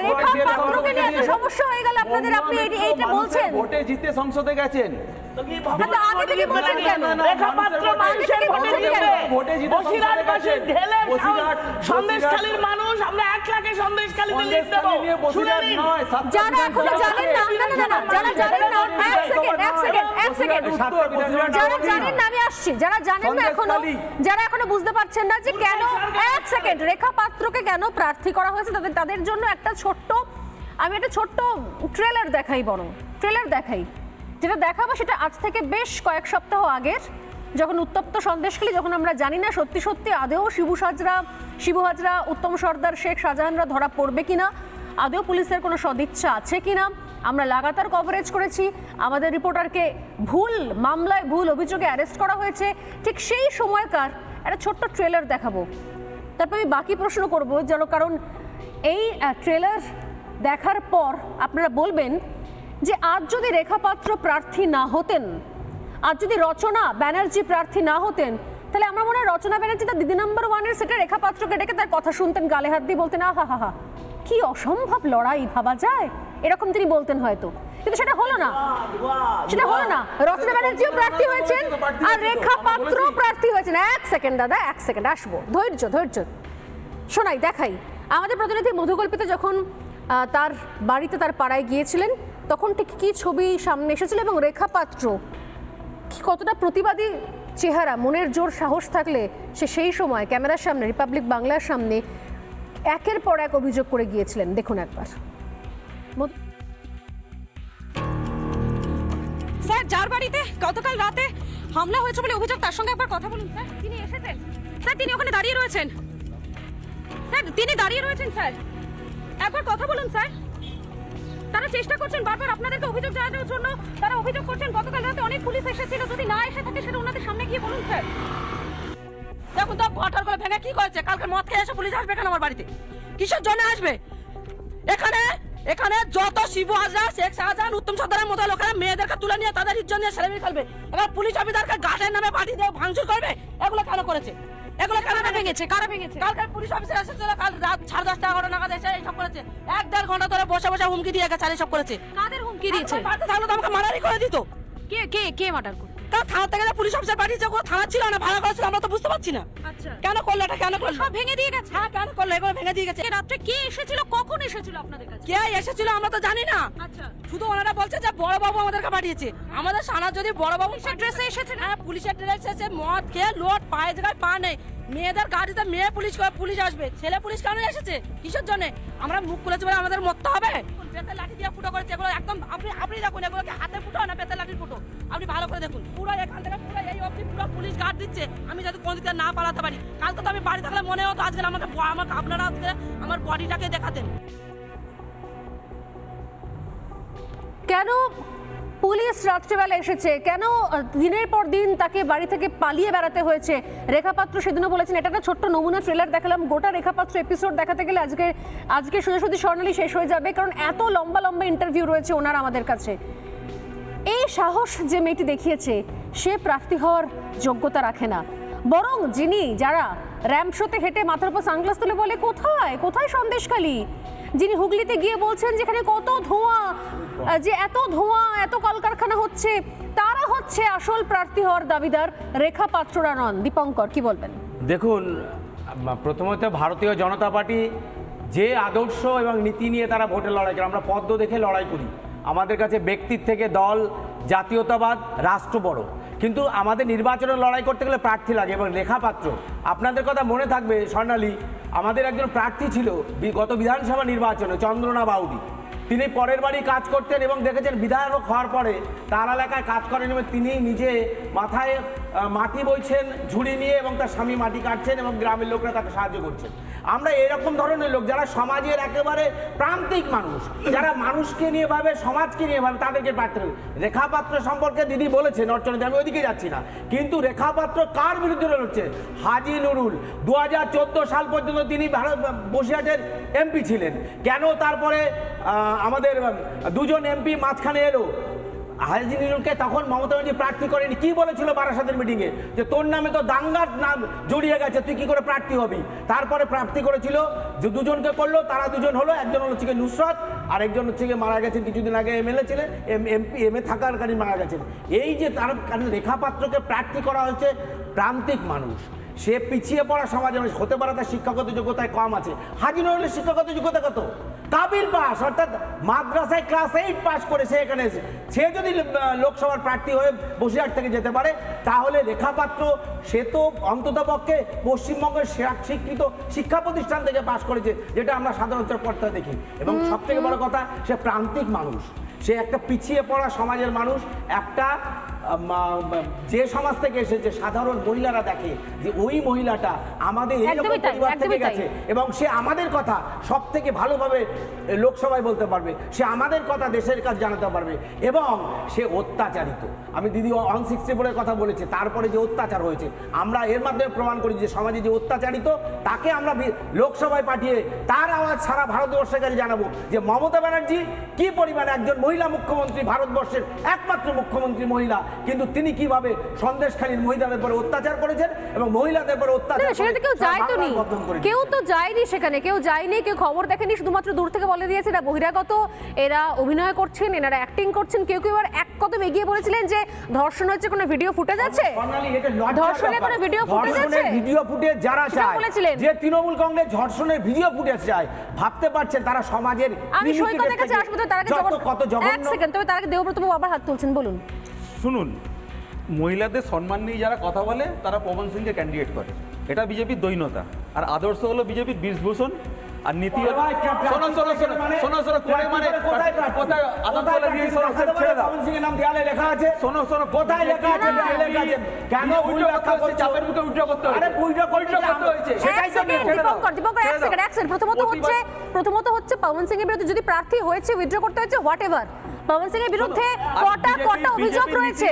রেখা পাত্রকে নিয়ে এত সমস্যা হয়ে গেল আপনাদের, আপনি এইটা বলছেন? ভোটে জিতে সংসদে গেছেন, আগে থেকে বলছেন কেন? রেখা পাত্র ভোটে জিতে বসিরহাটবাসী ঢেলে সন্দেশখালীর মানুষ, আমরা 1 লাখে সন্দেশখালীতে লিখ দেব। যারা এখনো জানেন না, যারা জানেন না, এক সেকেন্ড, যারা জানেন না, আমি আসছি, যারা জানেন না এখনো, যারা এখনো বুঝতে পারছেন না যে কেন, এক সেকেন্ড, রেখা পাত্রকে কেন প্রার্থী করা হয়েছে, তাদের জন্য একটা ছোট্ট ট্রেলার দেখাই, যেটা দেখাবো সেটা আজ থেকে বেশ কয়েক সপ্তাহ আগের, যখন উত্তপ্ত সন্দেশখালী, যখন আমরা জানি না সত্যি আদেও শিবু হাজরা, উত্তম সর্দার, শেখ শাহজাহানরা ধরা পড়বে কিনা, আদেও পুলিশের কোনো সদিচ্ছা আছে কিনা। আমরা লাগাতার কভারেজ করেছি, আমাদের রিপোর্টারকে মামলায় ভুল অভিযোগে অ্যারেস্ট করা হয়েছে। ঠিক সেই সময়কার একটা ছোট্ট ট্রেলার দেখাবো, তারপর আমি বাকি প্রশ্ন করবো, কারণ এই ট্রেলার দেখার পর আপনারা বলবেন যে আজ যদি রেখা পাত্র প্রার্থী না হতেন, আজ যদি রচনা ব্যানার্জি প্রার্থী না হতেন, তাহলে আমার মনে হয় রচনা ব্যানার্জি তার দিদি নাম্বার 1-এর সেটা রেখা পাত্রকে ডেকে তার কথা শুনতেন, গালে হাত দিয়ে বলতেন আহা হা হা কি অসম্ভব লড়াই, ভাবা যায়, এরকম তিনি বলতেন হয়তো, কিন্তু সেটা হলো না, সেটা হলো না। রচনা ব্যানার্জিও প্রার্থী হয়েছেন আর রেখা পাত্র প্রার্থী হয়েছেন। এক সেকেন্ড দাদা, এক সেকেন্ড, আসবো, ধৈর্য ধৈর্য, শোনাই দেখাই। আমাদের প্রতিনিধি মধুকল্পিত যখন তার বাড়িতে তার পাড়ায় গিয়েছিলেন তখন ঠিক কি ছবি সামনে এসেছিল এবং রেখা পাত্র কি কতটা প্রতিবাদী চেহারা, মনের জোর সাহস থাকলে সে সেই সময় ক্যামেরার সামনে রিপাবলিক বাংলার সামনে একের পর এক অভিযোগ করে গিয়েছিলেন। দেখুন একবার। স্যার যার বাড়িতে গতকাল রাতে হামলা হয়েছে বলে অভিযোগ, তার সঙ্গে একবার কথা বলুন স্যার। তিনি এসেছেন স্যার, তিনি ওখানে দাঁড়িয়ে রয়েছেন স্যার, তিনি দাঁড়িয়ে রয়েছেন স্যার, একবার কথা বলুন স্যার। তারা চেষ্টা করছেন বারবার আপনাদেরকে অভিযোগ জানানোর জন্য, তারা অভিযোগ করছেন গতকাল রাতে অনেক পুলিশ এসেছিল, যদি না এসে থাকে সেটা ওনাদের সামনে গিয়ে বলুন স্যার। দেখুন তো ঘটার করে ভেঙে কি করেছে, কালকে মদ খেয়ে এসে পুলিশ আসবে কেন আমার বাড়িতে, কিসের জন্য আসবে? এখানে যত শিবু হাজরা, শেখ শাহজাহান, উত্তম সর্দারের মতো লোকেরা মেয়েদেরকে তুলে নিয়ে তাদের ইজ্জত নিয়ে ছেলে মেয়ে ফেলবে, এবার পুলিশ অফিসারকে গার্ডের নামে পার্টি দিয়ে ভাঙচুর করবে, এগুলো কেন করেছে? এগুলো কেন ভেঙেছে? কারা ভেঙেছে? কালকে পুলিশ অফিসার এসেছিল, কাল রাত 10:30 11 নাগাদ এসে এইসব করেছে, 1-1.5 ঘন্টা ধরে বসে বসে হুমকি দিয়ে গেছে, আর এইসব করেছে। কাদের হুমকি দিয়েছে? বাড়িতে থাকলে তো আমাকে মারারি করে দিত। কে মার্ডার করতো? থানা থেকে পুলিশ অফিসার পাঠিয়েছে, থানা ছিল না, ভাড়া করেছিল, আমরা তো বুঝতে পারছি না। আচ্ছা কেন করলো এটা, কেন করলো? সব ভেঙে দিয়ে গেছে। হ্যাঁ কেন করলো, এগুলো ভেঙে দিয়ে গেছে। রাত্রে কে এসেছিল, কখন এসেছিল আপনাদের কাছে? কে এসেছিল আমরা তো জানি না। আচ্ছা শুধু ওনারা বলছে যে বড় বাবু আমাদেরকে পাঠিয়েছে। আমাদের সানা যদি বড় বাবু ড্রেসে এসেছে, হ্যাঁ পুলিশের ড্রেস এসেছে, মদ খেয়ে লোট, পায়ে জায়গায় পা নেই, মেয়েদের গাড়িতে মেয়ে পুলিশ আসবে, ছেলে পুলিশ কেন এসেছে, কিসের জন্য? আমরা মুখ খুলেছি বলে আমাদের মরতে হবে? পেতে লাঠি দিয়ে ফুটো করেছে, এগুলো একদম আপনি দেখুন, এগুলোকে হাতে ফুটো না পেতে লাঠির ফুটো, আপনি ভালো করে দেখুন, পুরো এখান থেকে পুরো এই অবধি পুরো পুলিশ গার্ড দিচ্ছে। আমি যদি কোনো দিকে না পালাতে পারি, কালকে তো আমি বাড়ি থাকলে মনে হতো আজকে আমাকে আপনারা আমার বডিটাকে দেখাতেন। কেন পুলিশ রাত্রেবেলা এসেছে, কেন দিনের পর দিন তাকে বাড়ি থেকে পালিয়ে বেড়াতে হয়েছে? রেখাপাত্র সেদিনও বলেছেন, এটা একটা ছোট্ট নমুনা ট্রেলার দেখালাম, গোটা রেখাপাত্র এপিসোড দেখাতে গেলে আজকে সোজাসুজি স্বর্ণালী শেষ হয়ে যাবে, কারণ এত লম্বা লম্বা ইন্টারভিউ রয়েছে ওনার আমাদের কাছে। এই সাহস যে মেয়েটি দেখিয়েছে সে প্রার্থী হওয়ার যোগ্যতা রাখে না, বরং যারা র্যাম্প শোতে হেঁটে মাথার উপর সানগ্লাস তুলে বলে কোথায় সন্দেশখালী, যিনি হুগলিতে গিয়ে বলছেন যেখানে কত ধোঁয়া, যে এত ধোঁয়া, এত কলকারখানা হচ্ছে, তারা হচ্ছে আসল প্রার্থী হওয়ার দাবিদার, রেখা পাত্ররা নন। দীপঙ্কর কি বলবেন? দেখুন, প্রথমত ভারতীয় জনতা পার্টি যে আদর্শ এবং নীতি নিয়ে তারা ভোটে লড়াই করে, আমরা পদ্ম দেখে লড়াই করি, আমাদের কাছে ব্যক্তির থেকে দল, জাতীয়তাবাদ, রাষ্ট্র বড়, কিন্তু আমাদের নির্বাচনে লড়াই করতে গেলে প্রার্থী লাগে। এবং রেখাপাত্র, আপনাদের কথা মনে থাকবে স্বর্ণালী, আমাদের একজন প্রার্থী ছিল গত বিধানসভা নির্বাচনে, চন্দ্রনা বাউরি, তিনি পরের বাড়ি কাজ করতেন এবং দেখেছেন বিধায়ক হওয়ার পরে তার এলাকায় কাজ করেন এবং তিনি নিজে মাথায় মাটি বইছেন ঝুড়ি নিয়ে এবং তার স্বামী মাটি কাটছেন এবং গ্রামের লোকরা তাকে সাহায্য করছেন। আমরা এরকম ধরনের লোক যারা সমাজের একেবারে প্রান্তিক মানুষ, যারা মানুষকে নিয়ে ভাবে, সমাজকে নিয়ে ভাবে, তাদেরকে প্রার্থী। রেখাপাত্র সম্পর্কে দিদি বলেছেন অর্চনা, আমি ওইদিকে যাচ্ছি না, কিন্তু রেখাপাত্র কার বিরুদ্ধে লড়ছে? হাজি নুরুল 2014 সাল পর্যন্ত তিনি বসিরহাটের এমপি ছিলেন, কেন তারপরে আমাদের দুজন এমপি মাঝখানে এলো? হাজি নুরুলকে তখন মমতা ব্যানার্জি প্রার্থী করেনি, কি বলেছিল বারাসাতের মিটিংয়ে, যে তোর নামে তো দাঙ্গার নাম জড়িয়ে গেছে, তুই কি করে প্রার্থী হবি? তারপরে প্রার্থী করেছিল, যে দুজনকে করলো, তারা দুজন হলো, একজন হচ্ছে নুসরত আর একজন হচ্ছে মারা গেছেন কিছুদিন আগে, এমএলএ ছিলেন, এমএ থাকাকালীন মারা গেছেন। এই যে তার রেখাপাত্রকে প্রার্থী করা হয়েছে, প্রান্তিক মানুষ, সে পিছিয়ে পড়া সমাজে হতে পারে, তার শিক্ষাগত যোগ্যতায় কম আছে। হাজি নুরুলের শিক্ষাগত যোগ্যতা কত? কাবিল পাস, অর্থাৎ মাদ্রাসায় ক্লাস 8 পাস করে সে এখানে এসে, সে যদি লোকসভার প্রার্থী হয়ে বসিরহাট থেকে যেতে পারে, তাহলে রেখাপাত্র সে তো অন্ততপক্ষে পশ্চিমবঙ্গের স্বীকৃত শিক্ষা প্রতিষ্ঠান থেকে পাস করেছে, যেটা আমরা সাধারণত পড়তে দেখি। এবং সব থেকে বড় কথা, সে প্রান্তিক মানুষ, সে একটা পিছিয়ে পড়া সমাজের মানুষ, একটা যে সমাজ থেকে এসেছে সাধারণ মহিলারা দেখে যে ওই মহিলাটা আমাদের এইরকম পরিবার থেকে গেছে এবং সে আমাদের কথা সব থেকে ভালোভাবে লোকসভায় বলতে পারবে, সে আমাদের কথা দেশের কাছে জানাতে পারবে। এবং সে অত্যাচারিত, আমি দিদি 164-এর কথা বলেছে, তারপরে যে অত্যাচার হয়েছে আমরা এর মাধ্যমে প্রমাণ করি যে সমাজে যে অত্যাচারিত, তাকে আমরা লোকসভায় পাঠিয়ে তার আওয়াজ সারা ভারতবর্ষের কাছে জানাবো যে মমতা ব্যানার্জি কি পরিমাণে একজন মহিলা মুখ্যমন্ত্রী, ভারতবর্ষের একমাত্র মুখ্যমন্ত্রী মহিলা, কিন্তু তিনি কিভাবে সন্দেশখালীর মহিলাদের উপরে অত্যাচার করেছেন এবং মহিলাদের উপরে অত্যাচার সেটা কেউ যায় তো নি, কেউ তো যায়নি সেখানে, কেউ যায়নি, কেউ খবর দেখেনি, শুধুমাত্র দূর থেকে বলে দিয়েছে এরা বহিরাগত, এরা অভিনয় করছেন, এনারা অ্যাক্টিং করছেন। কেউ কেউ এবার এক কদম এগিয়ে বলেছিলেন যে ধর্ষণ হচ্ছে, কোনো ভিডিও ফুটেজ আছে, ধর্ষণের কোনো ভিডিও ফুটেজ আছে, ভিডিও ফুটেজ যারা চায় যে তৃণমূল কংগ্রেস ধর্ষণের ভিডিও ফুটেজ চায়, ভাবতে পারছেন তারা সমাজের আমি সৈকতের কাছে আসবো, তার আগে এক সেকেন্ড, তবে তার আগে দেবব্রত বাবু আবার হাত তুলছেন, বলুন। শুনুন, মহিলাদের সম্মান নিয়ে যারা কথা বলে তারা পবন সিংকে ক্যান্ডিডেট করে, এটা বিজেপির দৈন্যতা। আর আদর্শ হলো বিজেপির বীরভূষণ, আর নীতি হলো শোনো শোনো শোনো শোনো শোনো করে মানে কোথায় আসানসোলে দিয়ে ছেড়ে দাও, পবন সিং এর নাম দেয়ালে লেখা আছে, শোনো শোনো কোথায় লেখা আছে, লেখা আছে কেন ভুল ব্যাখ্যা করছে, চাপের মুখে উল্টো করতে হয়েছে, আরে উল্টো করতে হয়েছে সেটাই তো দীপঙ্কর এক সেকেন্ড, প্রথমত হচ্ছে পবন সিং এর বিরুদ্ধে যদি প্রার্থী হয়েছে উইথড্র করতে হয়েছে হোয়াট এভার, পবন সিং এর বিরুদ্ধে কটা অভিযোগ রয়েছে,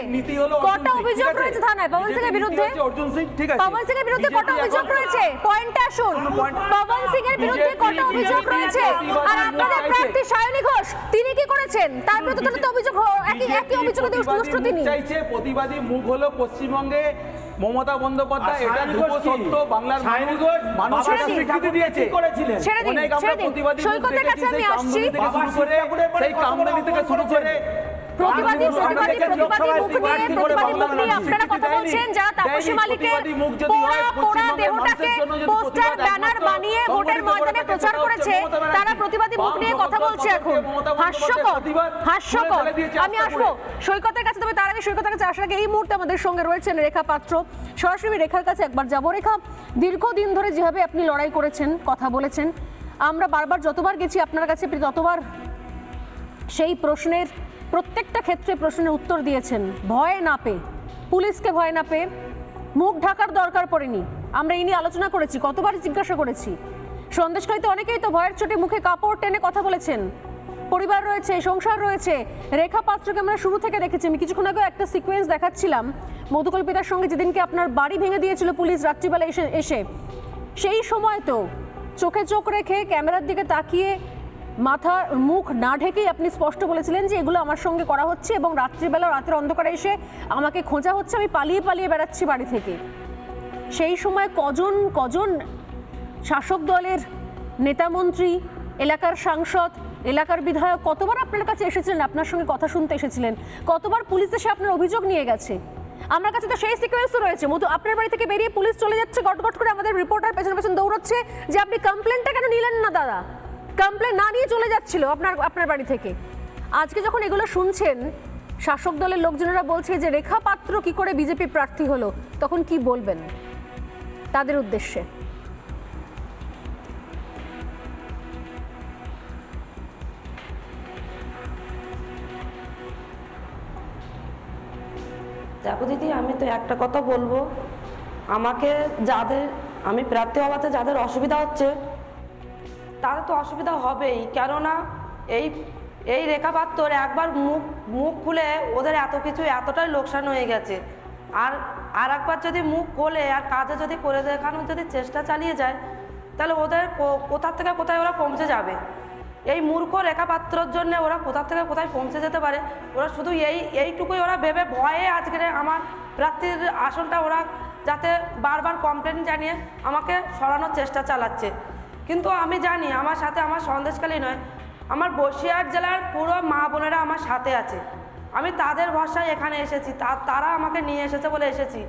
কটা অভিযোগ রয়েছে থানায় পবন সিং এর বিরুদ্ধে, অর্জুন সিং ঠিক আছে, পবন সিং এর বিরুদ্ধে কটা অভিযোগ রয়েছে, পয়েন্টটা শুন, পবন সিং এর বিরুদ্ধে কটা অভিযোগ রয়েছে, আর আপনাদের প্রার্থী সায়নী ঘোষ তিনি কি করেছেন, তার বিরুদ্ধে তো অভিযোগ একই অভিযোগে দুষ্ট তিনি চাইছে। প্রতিবাদী মুখ হলো পশ্চিমবঙ্গে মমতা বন্দ্যোপাধ্যায়, এটা ধ্রুব সত্য, বাংলার মানুষের স্বীকৃতি দিয়েছে, অনেক আমরা প্রতিবাদী সৈকতের কাছে আমি আসছি, সেই কামদানি থেকে শুরু করে প্রতিবাদী মুখ নিয়ে আপনারা কথা বলছেন, যারা তাপসী মালিকের পোড়া দেহটাকে পোস্টার ব্যানার বানিয়ে ভোটের ময়দানে প্রচার করেছে, তারা প্রতিবাদী মুখ নিয়ে কথা বলছে এখন, হাস্যকর। আমি আসবো সৈকতের কাছে, তবে তার আগে সৈকতের কাছে আসার আগে এই মুহূর্তে আমাদের সঙ্গে রয়েছেন রেখা পাত্র। সরাসরি রেখার কাছে একবার যাবো। রেখা, দীর্ঘদিন ধরে যেভাবে আপনি লড়াই করেছেন, কথা বলেছেন, আমরা বারবার যতবার গেছি আপনার কাছে ততবার সেই প্রশ্নের প্রত্যেকটা ক্ষেত্রে প্রশ্নের উত্তর দিয়েছেন, ভয় না পেয়ে, পুলিশকে ভয় না পেয়ে, মুখ ঢাকার দরকার পড়েনি। আমরা এই নিয়ে আলোচনা করেছি, কতবার জিজ্ঞাসা করেছি। সন্দেশখালীতে অনেকেই তো ভয়ের চোটে মুখে কাপড় টেনে কথা বলেছেন, পরিবার রয়েছে, সংসার রয়েছে। রেখা পাত্রকে আমরা শুরু থেকে দেখেছি। আমি কিছুক্ষণ আগে একটা সিকোয়েন্স দেখাচ্ছিলাম, মধুকল্পিতার সঙ্গে যেদিনকে আপনার বাড়ি ভেঙে দিয়েছিল পুলিশ রাত্রিবেলা এসে, সেই সময় তো চোখে চোখ রেখে ক্যামেরার দিকে তাকিয়ে মাথা মুখ না ঢেকেই আপনি স্পষ্ট বলেছিলেন যে এগুলো আমার সঙ্গে করা হচ্ছে এবং রাত্রিবেলা রাতের অন্ধকারে এসে আমাকে খোঁজা হচ্ছে, আমি পালিয়ে পালিয়ে বেড়াচ্ছি বাড়ি থেকে। সেই সময় কজন শাসক দলের নেতামন্ত্রী, এলাকার সাংসদ, এলাকার বিধায়ক কতবার আপনার কাছে এসেছিলেন, আপনার সঙ্গে কথা শুনতে এসেছিলেন, কতবার পুলিশ এসে আপনার অভিযোগ নিয়ে গেছে। আমার কাছে তো সেই সিকোয়েন্সও রয়েছে, মধু আপনার বাড়ি থেকে বেরিয়ে পুলিশ চলে যাচ্ছে, গটগট করে আমাদের রিপোর্টার পেছন পেছন দৌড়চ্ছে যে আপনি কমপ্লেনটা কেন নিলেন না দাদা, কমপ্লেন না নিয়ে চলে যাচ্ছিল আপনার বাড়ি থেকে। আজকে যখন এগুলো শুনছেন, শাসক দলের লোকজনেরা বলছে যে রেখা পাত্র কি করে বিজেপি প্রার্থী হলো, তখন কি বলবেন তাদের উদ্দেশ্যে? দেখো দিদি, আমি তো একটা কথা বলবো, আমাকে আমি প্রার্থী হওয়াতে যাদের অসুবিধা হচ্ছে তাদের তো অসুবিধা হবেই, কেননা এই রেখা পাত্র একবার মুখ খুলে ওদের এত কিছু এতটাই লোকসান হয়ে গেছে, আর একবার যদি মুখ খোলে আর কাজে যদি করে দেখানোর যদি চেষ্টা চালিয়ে যায়, তাহলে ওদের কোথা থেকে কোথায় ওরা পৌঁছে যাবে। এই মূর্খ রেখা পাত্রর জন্য ওরা কোথা থেকে কোথায় পৌঁছে যেতে পারে। ওরা শুধু এইটুকুই ওরা ভেবে ভয়ে আজকে আমার প্রার্থীর আসনটা ওরা যাতে বারবার কমপ্লেন জানিয়ে আমাকে সরানোর চেষ্টা চালাচ্ছে। কিন্তু আমি জানি আমার সাথে আমার সন্দেশখালী নয়, আমার বসিরহাট জেলার পুরো মা বোনেরা আমার সাথে আছে। আমি তাদের ভরসায় এখানে এসেছি, তারা আমাকে নিয়ে এসেছে বলে এসেছি।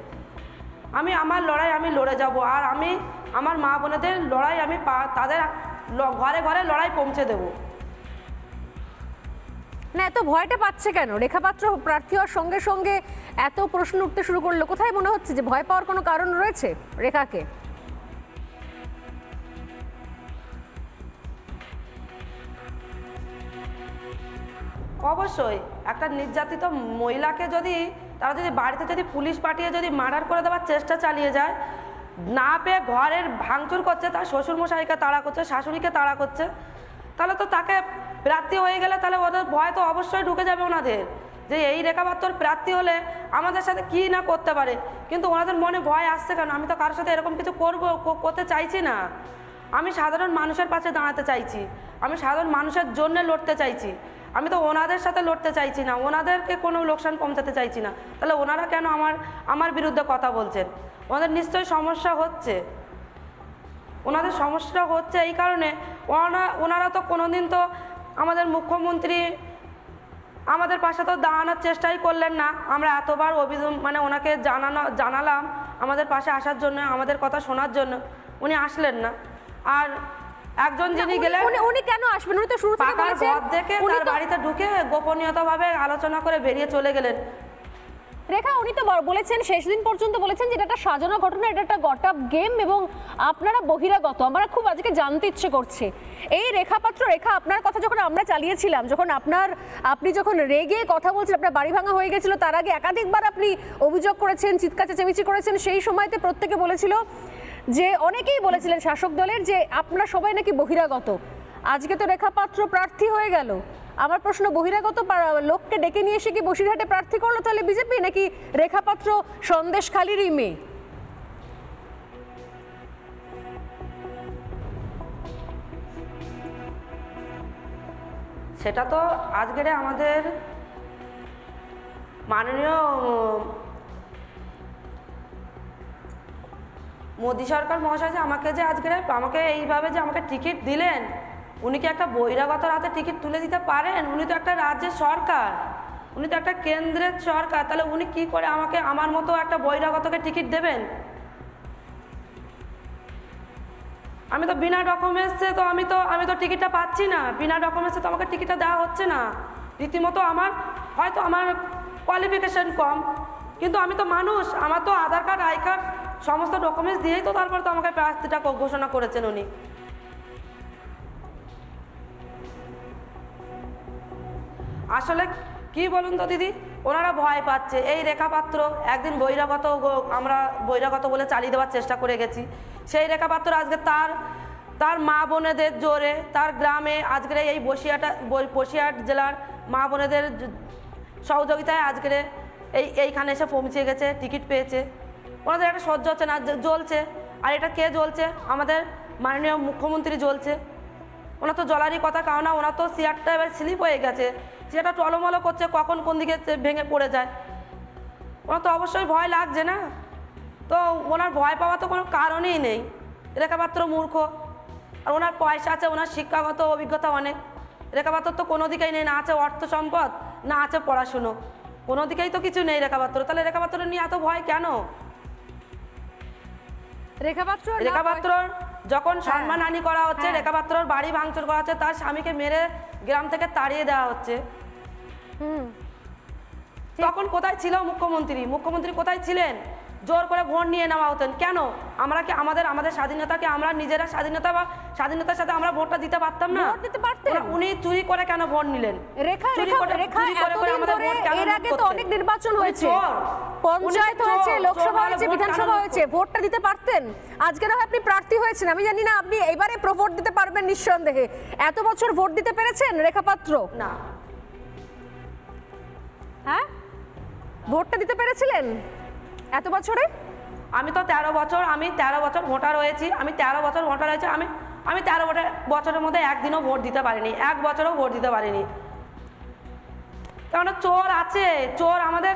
আমি আমার লড়াই আমি লড়ে যাব, আর আমি আমার মা বোনেদের লড়াই আমি তাদের ঘরে ঘরে লড়াই পৌঁছে দেব। না, এত ভয়টা পাচ্ছে কেন? রেখাপাত্র প্রার্থী হওয়ার সঙ্গে সঙ্গে এত প্রশ্ন উঠতে শুরু করলো, কোথায় মনে হচ্ছে যে ভয় পাওয়ার কোনো কারণ রয়েছে রেখাকে? অবশ্যই একটা নির্যাতিত মহিলাকে তারা যদি বাড়িতে যদি পুলিশ পাঠিয়ে যদি মার্ডার করে দেওয়ার চেষ্টা চালিয়ে যায়, না পেয়ে ঘরের ভাঙচুর করছে, তার শ্বশুরমশাইকে তাড়া করছে, শাশুড়িকে তাড়া করছে, তাহলে তো তাকে প্রার্থী হয়ে গেলে তাহলে ওদের ভয় তো অবশ্যই ঢুকে যাবে ওনাদের, যে এই রেখাপাত্র প্রার্থী হলে আমাদের সাথে কি না করতে পারে। কিন্তু ওনাদের মনে ভয় আসছে কেন? আমি তো কারোর সাথে এরকম কিছু করতে চাইছি না। আমি সাধারণ মানুষের পাশে দাঁড়াতে চাইছি, আমি সাধারণ মানুষের জন্য লড়তে চাইছি। আমি তো ওনাদের সাথে লড়তে চাইছি না, ওনাদেরকে কোনো লোকসান পৌঁছাতে চাইছি না। তাহলে ওনারা কেন আমার বিরুদ্ধে কথা বলছেন? ওনাদের নিশ্চয়ই সমস্যা হচ্ছে, ওনাদের সমস্যা হচ্ছে এই কারণে ওনারা তো কোনোদিন তো আমাদের মুখ্যমন্ত্রী আমাদের পাশে তো দাঁড়ানোর চেষ্টাই করলেন না। আমরা এতবার অভিযোগ মানে ওনাকে জানালাম আমাদের পাশে আসার জন্য, আমাদের কথা শোনার জন্য, উনি আসলেন না। আর একজন যিনি গেলেন উনি কেন আসবেন? উনি তো শুরু থেকে বলেছেন তার বাড়িতে ঢুকে গোপনীয়তাভাবে আলোচনা করে বেরিয়ে চলে গেলেন। রেখা, উনি তো বলেছেন শেষ দিন পর্যন্ত বলেছেন যে এটা একটা সাজানো ঘটনা, এটা একটা গটআপ গেম এবং আপনারা বহিরাগত। আমার খুব আজকে জানতে ইচ্ছে করছে এই রেখা পাত্র, রেখা আপনার কথা যখন আমরা চালিয়েছিলাম, যখন আপনি যখন রেগে কথা বলছেন, আপনার বাড়ি ভাঙা হয়ে গেছিল, তার আগে একাধিকবার আপনি অভিযোগ করেছেন, চিৎকার চেঁচামেচি করেছেন, সেই সময়তে প্রত্যেকে বলেছিল যে, অনেকেই বলেছিলেন শাসক দলের যে আপনারা সবাই নাকি বহিরাগত। আজকে তো রেখা পাত্র প্রার্থী হয়ে গেল। আমার প্রশ্ন, বহিরাগত লোককে ডেকে নিয়ে এসে কি বসিরহাটে প্রার্থী করলো তাহলে বিজেপি, নাকি রেখা পাত্র সন্দেশখালিরই মেয়ে? সেটা তো আজকের আমাদের মাননীয় মোদী সরকার মহাশয় যে আমাকে এইভাবে যে আমাকে টিকিট দিলেন, উনি কি একটা বহিরাগতর হাতে টিকিট তুলে দিতে পারেন? উনি তো একটা রাজ্যের সরকার, উনি তো একটা কেন্দ্রের সরকার, তাহলে উনি কি করে আমাকে আমার মতো একটা বহিরাগতকে টিকিট দেবেন? আমি তো বিনা ডকুমেন্টসে তো আমি তো টিকিটটা পাচ্ছি না, বিনা ডকুমেন্টসে তো আমাকে টিকিটটা দেওয়া হচ্ছে না। রীতিমতো হয়তো আমার কোয়ালিফিকেশন কম, কিন্তু আমি তো মানুষ, আমার তো আধার কার্ড, আই কার্ড সমস্ত ডকুমেন্টস দিয়েই তো তারপর তো আমাকে প্রার্থীটা ঘোষণা করেছেন উনি। আসলে কি বলুন তো দিদি, ওনারা ভয় পাচ্ছে। এই রেখা পাত্র একদিন আমরা বহিরাগত বলে চালিয়ে দেওয়ার চেষ্টা করে গেছি। সেই রেখা পাত্র আজকে তার মা বোনেদের জোরে, তার গ্রামে আজকের এই বসিরহাট জেলার মা বোনেদের সহযোগিতায় আজকের এইখানে এসে পৌঁছে গেছে, টিকিট পেয়েছে। ওনাদের একটা সহ্য হচ্ছে না, জ্বলছে। আর এটা কে জ্বলছে? আমাদের মাননীয় মুখ্যমন্ত্রী জ্বলছে। ওনার তো জ্বলারই কথা, কারণ ওনার তো চেয়ারটা এবার স্লিপ হয়ে গেছে, চেয়ারটা টলমলো করছে, কখন কোন দিকে ভেঙে পড়ে যায়। ওনার তো অবশ্যই ভয় লাগছে না, তো ওনার ভয় পাওয়া তো কোনো কারণই নেই। রেখা পাত্র মূর্খ, আর ওনার পয়সা আছে, ওনার শিক্ষাগত অভিজ্ঞতা অনেক। রেখা পাত্র তো কোনো দিকেই নেই, না আছে অর্থ সম্পদ, না আছে পড়াশুনো, কোনো দিকেই তো কিছু নেই রেখা পাত্র। তাহলে রেখা পাত্র নিয়ে এত ভয় কেন? রেখা পাত্রর যখন সম্মানহানি করা হচ্ছে, রেখা পাত্রর বাড়ি ভাঙচুর করা হচ্ছে, তার স্বামীকে মেরে গ্রাম থেকে তাড়িয়ে দেওয়া হচ্ছে, তখন কোথায় ছিল মুখ্যমন্ত্রী? মুখ্যমন্ত্রী কোথায় ছিলেন? জোর করে ভোট নিয়ে নেওয়া হতেন কেন? আমরা কি আমাদের স্বাধীনতাকে আমরা নিজেরা স্বাধীনতার সাথে আমরা ভোটটা দিতে পারতাম না? উনি চুরি করে কেন ভোট নিলেন? এর আগে তো অনেক নির্বাচন হয়েছে, পঞ্চায়েত হয়েছে, লোকসভা হয়েছে, বিধানসভা হয়েছে, ভোটটা দিতে পারতেন। আজকে না আপনি প্রার্থী হয়েছেন, আমি জানি না আপনি এবারে ভোট দিতে পারবেন নিঃসন্দেহে। এত বছর ভোট দিতে পেরেছেন রেখা পাত্র? না। হ্যাঁ, ভোটটা দিতে পেরেছিলেন এত বছরে? আমি তো 13 বছর ভোটার হয়েছি। আমি 13 বছরের মধ্যে একদিনও ভোট দিতে পারিনি, এক বছরও ভোট দিতে পারিনি। কারণ চোর আছে, চোর আমাদের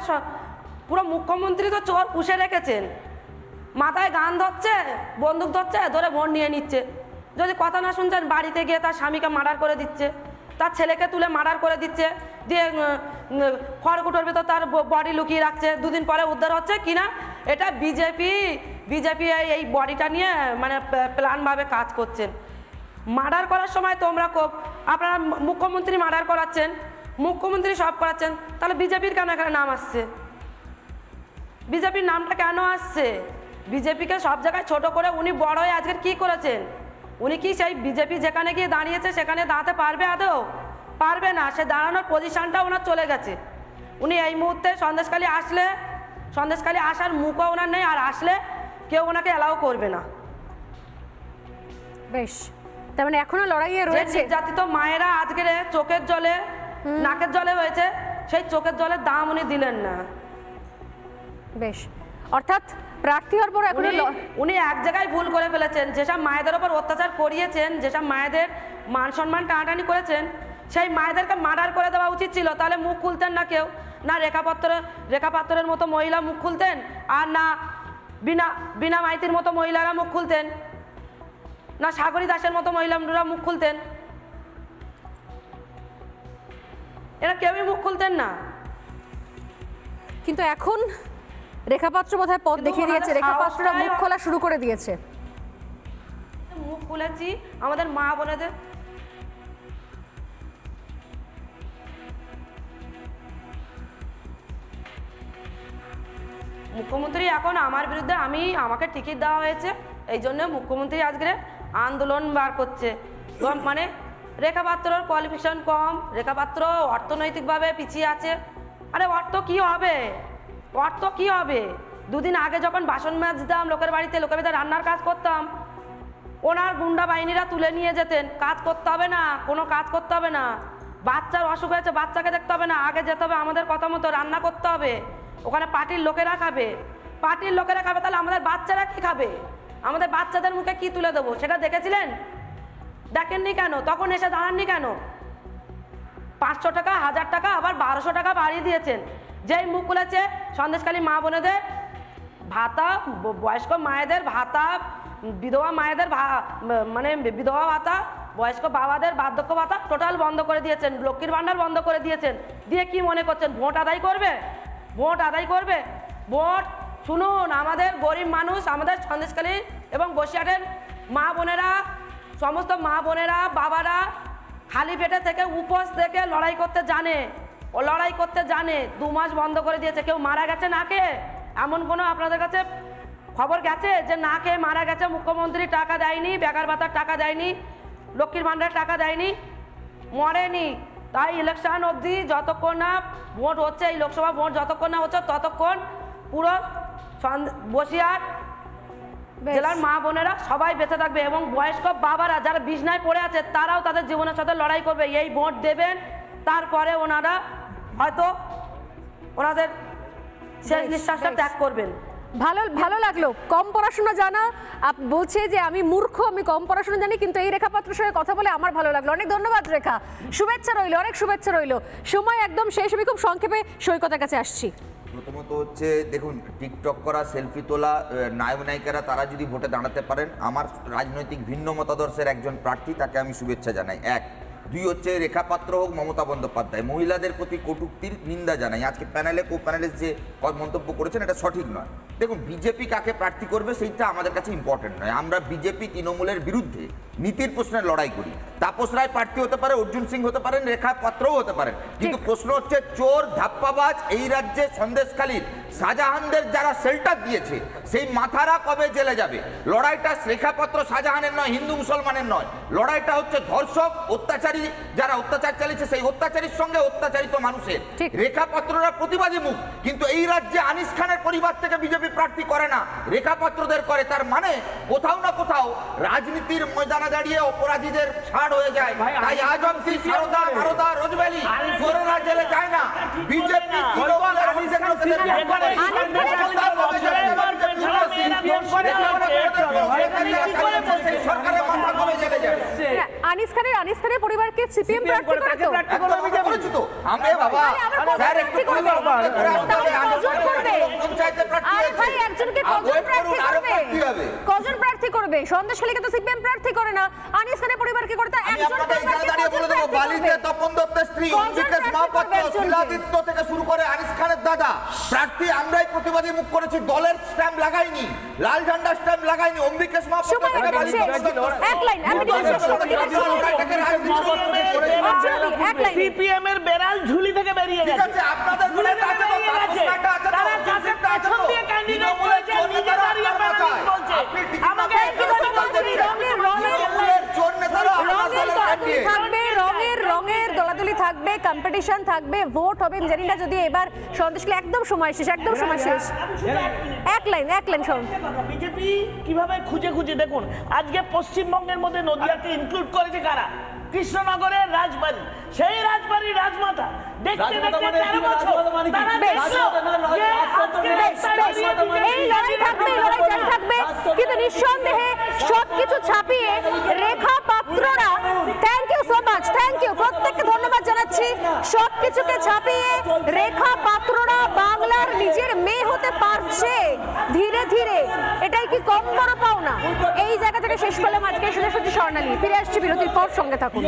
পুরো মুখ্যমন্ত্রী তো চোর পুষে রেখেছেন। মাথায় গান ধরছে, বন্দুক ধরছে, ধরে ভোট নিয়ে নিচ্ছে। যদি কথা না শুনছেন, বাড়িতে গিয়ে তার স্বামীকে মার্ডার করে দিচ্ছে, তার ছেলেকে তুলে মার্ডার করে দিচ্ছে, দিয়ে খড়কুটোর ভেতর তার বডি লুকিয়ে রাখছে। দুদিন পরে উদ্ধার হচ্ছে কিনা এটা বিজেপি এই বডিটা নিয়ে মানে প্ল্যানভাবে কাজ করছেন। মার্ডার করার সময় তোমরা আপনারা মুখ্যমন্ত্রী মার্ডার করাচ্ছেন, মুখ্যমন্ত্রী সব করাচ্ছেন, তাহলে বিজেপির কেন এখানে নাম আসছে? বিজেপির নামটা কেন আসছে? বিজেপিকে সব জায়গায় ছোট করে উনি বড় হয়ে আজকের কি করেছেন? উনি কি সেই বিজেপি যেখানে গিয়ে দাঁড়িয়েছে সেখানে দাঁড়াতে পারবে? আদৌ পারবে না। সে দাঁড়ানোর পজিশনটা ওনার চলে গেছে। উনি এই মুহূর্তে সন্দেশখালী আসার মুখও ওনার নেই, আর আসলে কেউ ওনাকে অ্যালাউ করবে না। বেশ, তার মানে এখনো লড়াইয়ে রয়েছে। নির্যাতিত মায়েরা আজকের চোখের জলে, নাকের জলে হয়েছে, সেই চোখের জলের দাম উনি দিলেন না। বেশ, অর্থাৎ প্রার্থী হওয়ার পর এখন উনি এক জায়গায় ভুল করে ফেলেছেন। যেসব মায়েদের ওপর অত্যাচার করিয়েছেন, যেসব মায়েদের মান সম্মান টানাটানি করেছেন, সেই মায়েদেরকে মার্ডার করে দেওয়া উচিত ছিল। তাহলে মুখ খুলতেন না কেউ, না রেখা পাত্রের মতো মহিলা মুখ খুলতেন, আর না বিনা মাইতির মতো মহিলারা মুখ খুলতেন, না সাগরী দাসের মতো মহিলারা মুখ খুলতেন। এরা কেউই মুখ খুলতেন না। কিন্তু এখন রেখাপাত্র বোধহয় পথ দেখিয়ে দিয়েছে, রেখাপাত্ররা মুখ খোলা শুরু করে দিয়েছে। মুখ খুলেছি আমাদের মা বোনেদের। মুখ্যমন্ত্রী এখন আমার বিরুদ্ধে, আমাকে টিকিট দেওয়া হয়েছে, এই জন্য মুখ্যমন্ত্রী আজকে আন্দোলন বার করছে। মানে রেখাপাত্রর কোয়ালিফিকেশন কম, রেখাপাত্র অর্থনৈতিকভাবে পিছিয়ে আছে। আরে অর্থ কি হবে, অর্থ কি হবে? দুদিন আগে যখন বাসন মাজতাম লোকের বাড়িতে রান্নার কাজ করতাম, ওনার গুন্ডা বাহিনীরা তুলে নিয়ে যেতেন। কাজ করতে হবে না, কোনো কাজ করতে হবে না। বাচ্চার অসুখ হয়েছে, বাচ্চাকে দেখতে হবে না, আগে যেতে হবে আমাদের কথা মতো, রান্না করতে হবে। ওখানে পার্টির লোকেরা খাবে, তাহলে আমাদের বাচ্চারা কি খাবে? আমাদের বাচ্চাদের মুখে কি তুলে দেবো সেটা দেখেছিলেন? দেখেননি কেন? তখন এসে দাঁড়াননি কেন? 500 টাকা, 1000 টাকা, আবার 1200 টাকা বাড়িয়ে দিয়েছেন। যেই মুখ খুলেছে সন্দেশখালী মা বোনেদের ভাতা, বয়স্ক মায়েদের ভাতা, বিধবা মায়েদের মানে বিধবা ভাতা, বয়স্ক বাবাদের বার্ধক্য ভাতা টোটাল বন্ধ করে দিয়েছেন, লক্ষ্মীর ভাণ্ডার বন্ধ করে দিয়েছেন। দিয়ে কি মনে করছেন ভোট আদায় করবে? ভোট শুনুন, আমাদের গরিব মানুষ, আমাদের সন্দেশখালী এবং বসিরহাটের মা বোনেরা, সমস্ত মা বোনেরা, বাবারা খালি পেটে থেকে উপোস থেকে লড়াই করতে জানে। 2 মাস বন্ধ করে দিয়েছে। কেউ মারা গেছে না খেয়ে? এমন কোনো আপনাদের কাছে খবর গেছে যে না খেয়ে মারা গেছে? মুখ্যমন্ত্রী টাকা দেয়নি, বেকার ভাতার টাকা দেয়নি, লক্ষ্মীর ভাণ্ডার টাকা দেয়নি, মরেনি। তাই ইলেকশন অবধি যতক্ষণ না ভোট হচ্ছে, এই লোকসভা ভোট যতক্ষণ না হচ্ছে, ততক্ষণ পুরো বসিরহাট জেলার মা বোনেরা সবাই বেঁচে থাকবে এবং বয়স্ক বাবারা যারা বিছনায় পড়ে আছে তারাও তাদের জীবনের সাথে লড়াই করবে। এই ভোট দেবেন, তারপরে ওনারা হয়তো ওনাদের শেষ নিঃশ্বাসটা ত্যাগ করবেন। ভালো লাগলো। কম পড়াশোনা জানা বলছে যে আমি মূর্খ, আমি কম পড়াশোনা জানি, কিন্তু এই রেখাপাত্রের সঙ্গে কথা বলে আমার ভালো লাগলো। অনেক ধন্যবাদ রেখা, শুভেচ্ছা রইল, অনেক শুভেচ্ছা রইল। সময় একদম শেষ, আমি খুব সংক্ষেপে সৈকতের কাছে আসছি। প্রথমত হচ্ছে দেখুন, টিকটক করা, সেলফি তোলা নায়ক নায়িকারা তারা যদি ভোটে দাঁড়াতে পারেন, আমার রাজনৈতিক ভিন্ন মতাদর্শের একজন প্রার্থী, তাকে আমি শুভেচ্ছা জানাই। 1, 2 হচ্ছে রেখাপাত্র হোক মমতা বন্দ্যোপাধ্যায়, মহিলাদের প্রতি কটূক্তির নিন্দা জানাই। আজকে প্যানেলে প্যানেলিস্ট যে মন্তব্য করেছেন এটা সঠিক নয়। দেখুন, বিজেপি কাকে প্রার্থী করবে সেইটা আমাদের কাছে ইম্পর্টেন্ট নয়। আমরা বিজেপি তৃণমূলের বিরুদ্ধে নীতির প্রশ্নে লড়াই করি। তাপস রায় প্রার্থী হতে পারে, অর্জুন সিং হতে পারেন, রেখাপাত্রও হতে পারেন, কিন্তু প্রশ্ন হচ্ছে চোর ধাপ্পাবাজ এই রাজ্যে সন্দেশখালীর শাহজাহানদের যারা শেল্টার দিয়েছে সেই মাথারা কবে জেলে যাবে? লড়াইটা রেখাপাত্র শাহজাহানের নয়, হিন্দু মুসলমানের নয়, লড়াইটা হচ্ছে ধর্ষক অত্যাচারী যারা অত্যাচার চালিয়েছে সেই অত্যাচারীর সঙ্গে অত্যাচারিত মানুষের। রেখাপাত্ররা প্রতিবাদী মুখ, কিন্তু এই রাজ্যে আনিস খানের পরিবার থেকে বিজেপি প্রার্থী করে না, রেখাপাত্রদের করে। তার মানে কোথাও না কোথাও রাজনীতির ময়দানে দাঁড়িয়ে অপরাধীদের ছাড় হয়ে যায়। তাই আজমসি, সারদা, ভারদা, রোজভ্যালি চোরেরা জেলে যায় না। বিজেপি আনিস খানের পরিবারকে সিপিএম প্রার্থী করে তো আমি বাবা স্যার একটু ভাই একজনকে কজন প্রার্থী করবে? সন্দেশখালীকে তো সিপিএম প্রার্থী করে না, আনিস খানের পরিবারকে করে। তা একজনকে দাঁড়িয়ে বলে দেব, বালিতে তপন দত্তের স্ত্রী অঞ্জিকেশ মহাপাত্র, শিলাদিত্য থেকে শুরু করে আনিস খানের দাদা প্রার্থী আমরাই প্রতিবাদী মুখ করেছি। দলের স্ট্যাম্প লাগাইনি, লাল ঝান্ডার স্ট্যাম্প লাগাইনি। অম্বিকেশ মহাপাত্র থেকে বালিতে এক লাইন সিপিএম এর বেড়াল ঝুলি থেকে বেরিয়ে গেছে। ঠিক আছে, আপনাদের দলে আছে তো তাপসনাটা আছে তো অভিষেকটা আছে তো ক্যান্ডিডেট করেছে, নিজে দাঁড়িয়ে প্যানেলিস্ট বলছে। আমাকে কি বলছেন? রঙের চোর নেতারা রঙের দলাদলি থাকবে, কম্পিটিশন থাকবে, ভোট হবে। জানি না যদি এবার সন্দেশখালী একদম সময় শেষ, একদম সময় শেষ। এক লাইন শোন, বিজেপি কিভাবে খুঁজে দেখুন আজকে পশ্চিমবঙ্গের মধ্যে নদিয়াকে ইনক্লুড করেছে কারা? কৃষ্ণনগরের রাজবাড়ি, সেই রাজবাড়ির রাজমাতা দেখতে 13 বছর তারা দেখলো যে আজকে এই লড়াই থাকবে। নিঃসন্দেহে সবকিছু ছাপিয়ে রেখা পাত্ররা, thank you so much, thank you, প্রত্যেককে ধন্যবাদ জানাচ্ছি। সবকিছুকে ছাপিয়ে রেখা পাত্ররা বাংলার নিজের মেয়ে হতে পারছে ধীরে ধীরে, এটাই কি কম বড় পাওনা? এই জায়গা থেকে শেষ করলাম আজকে সোজাসুজি স্বর্ণালী। ফিরে আসছি বিরতির পর, সঙ্গে থাকুন।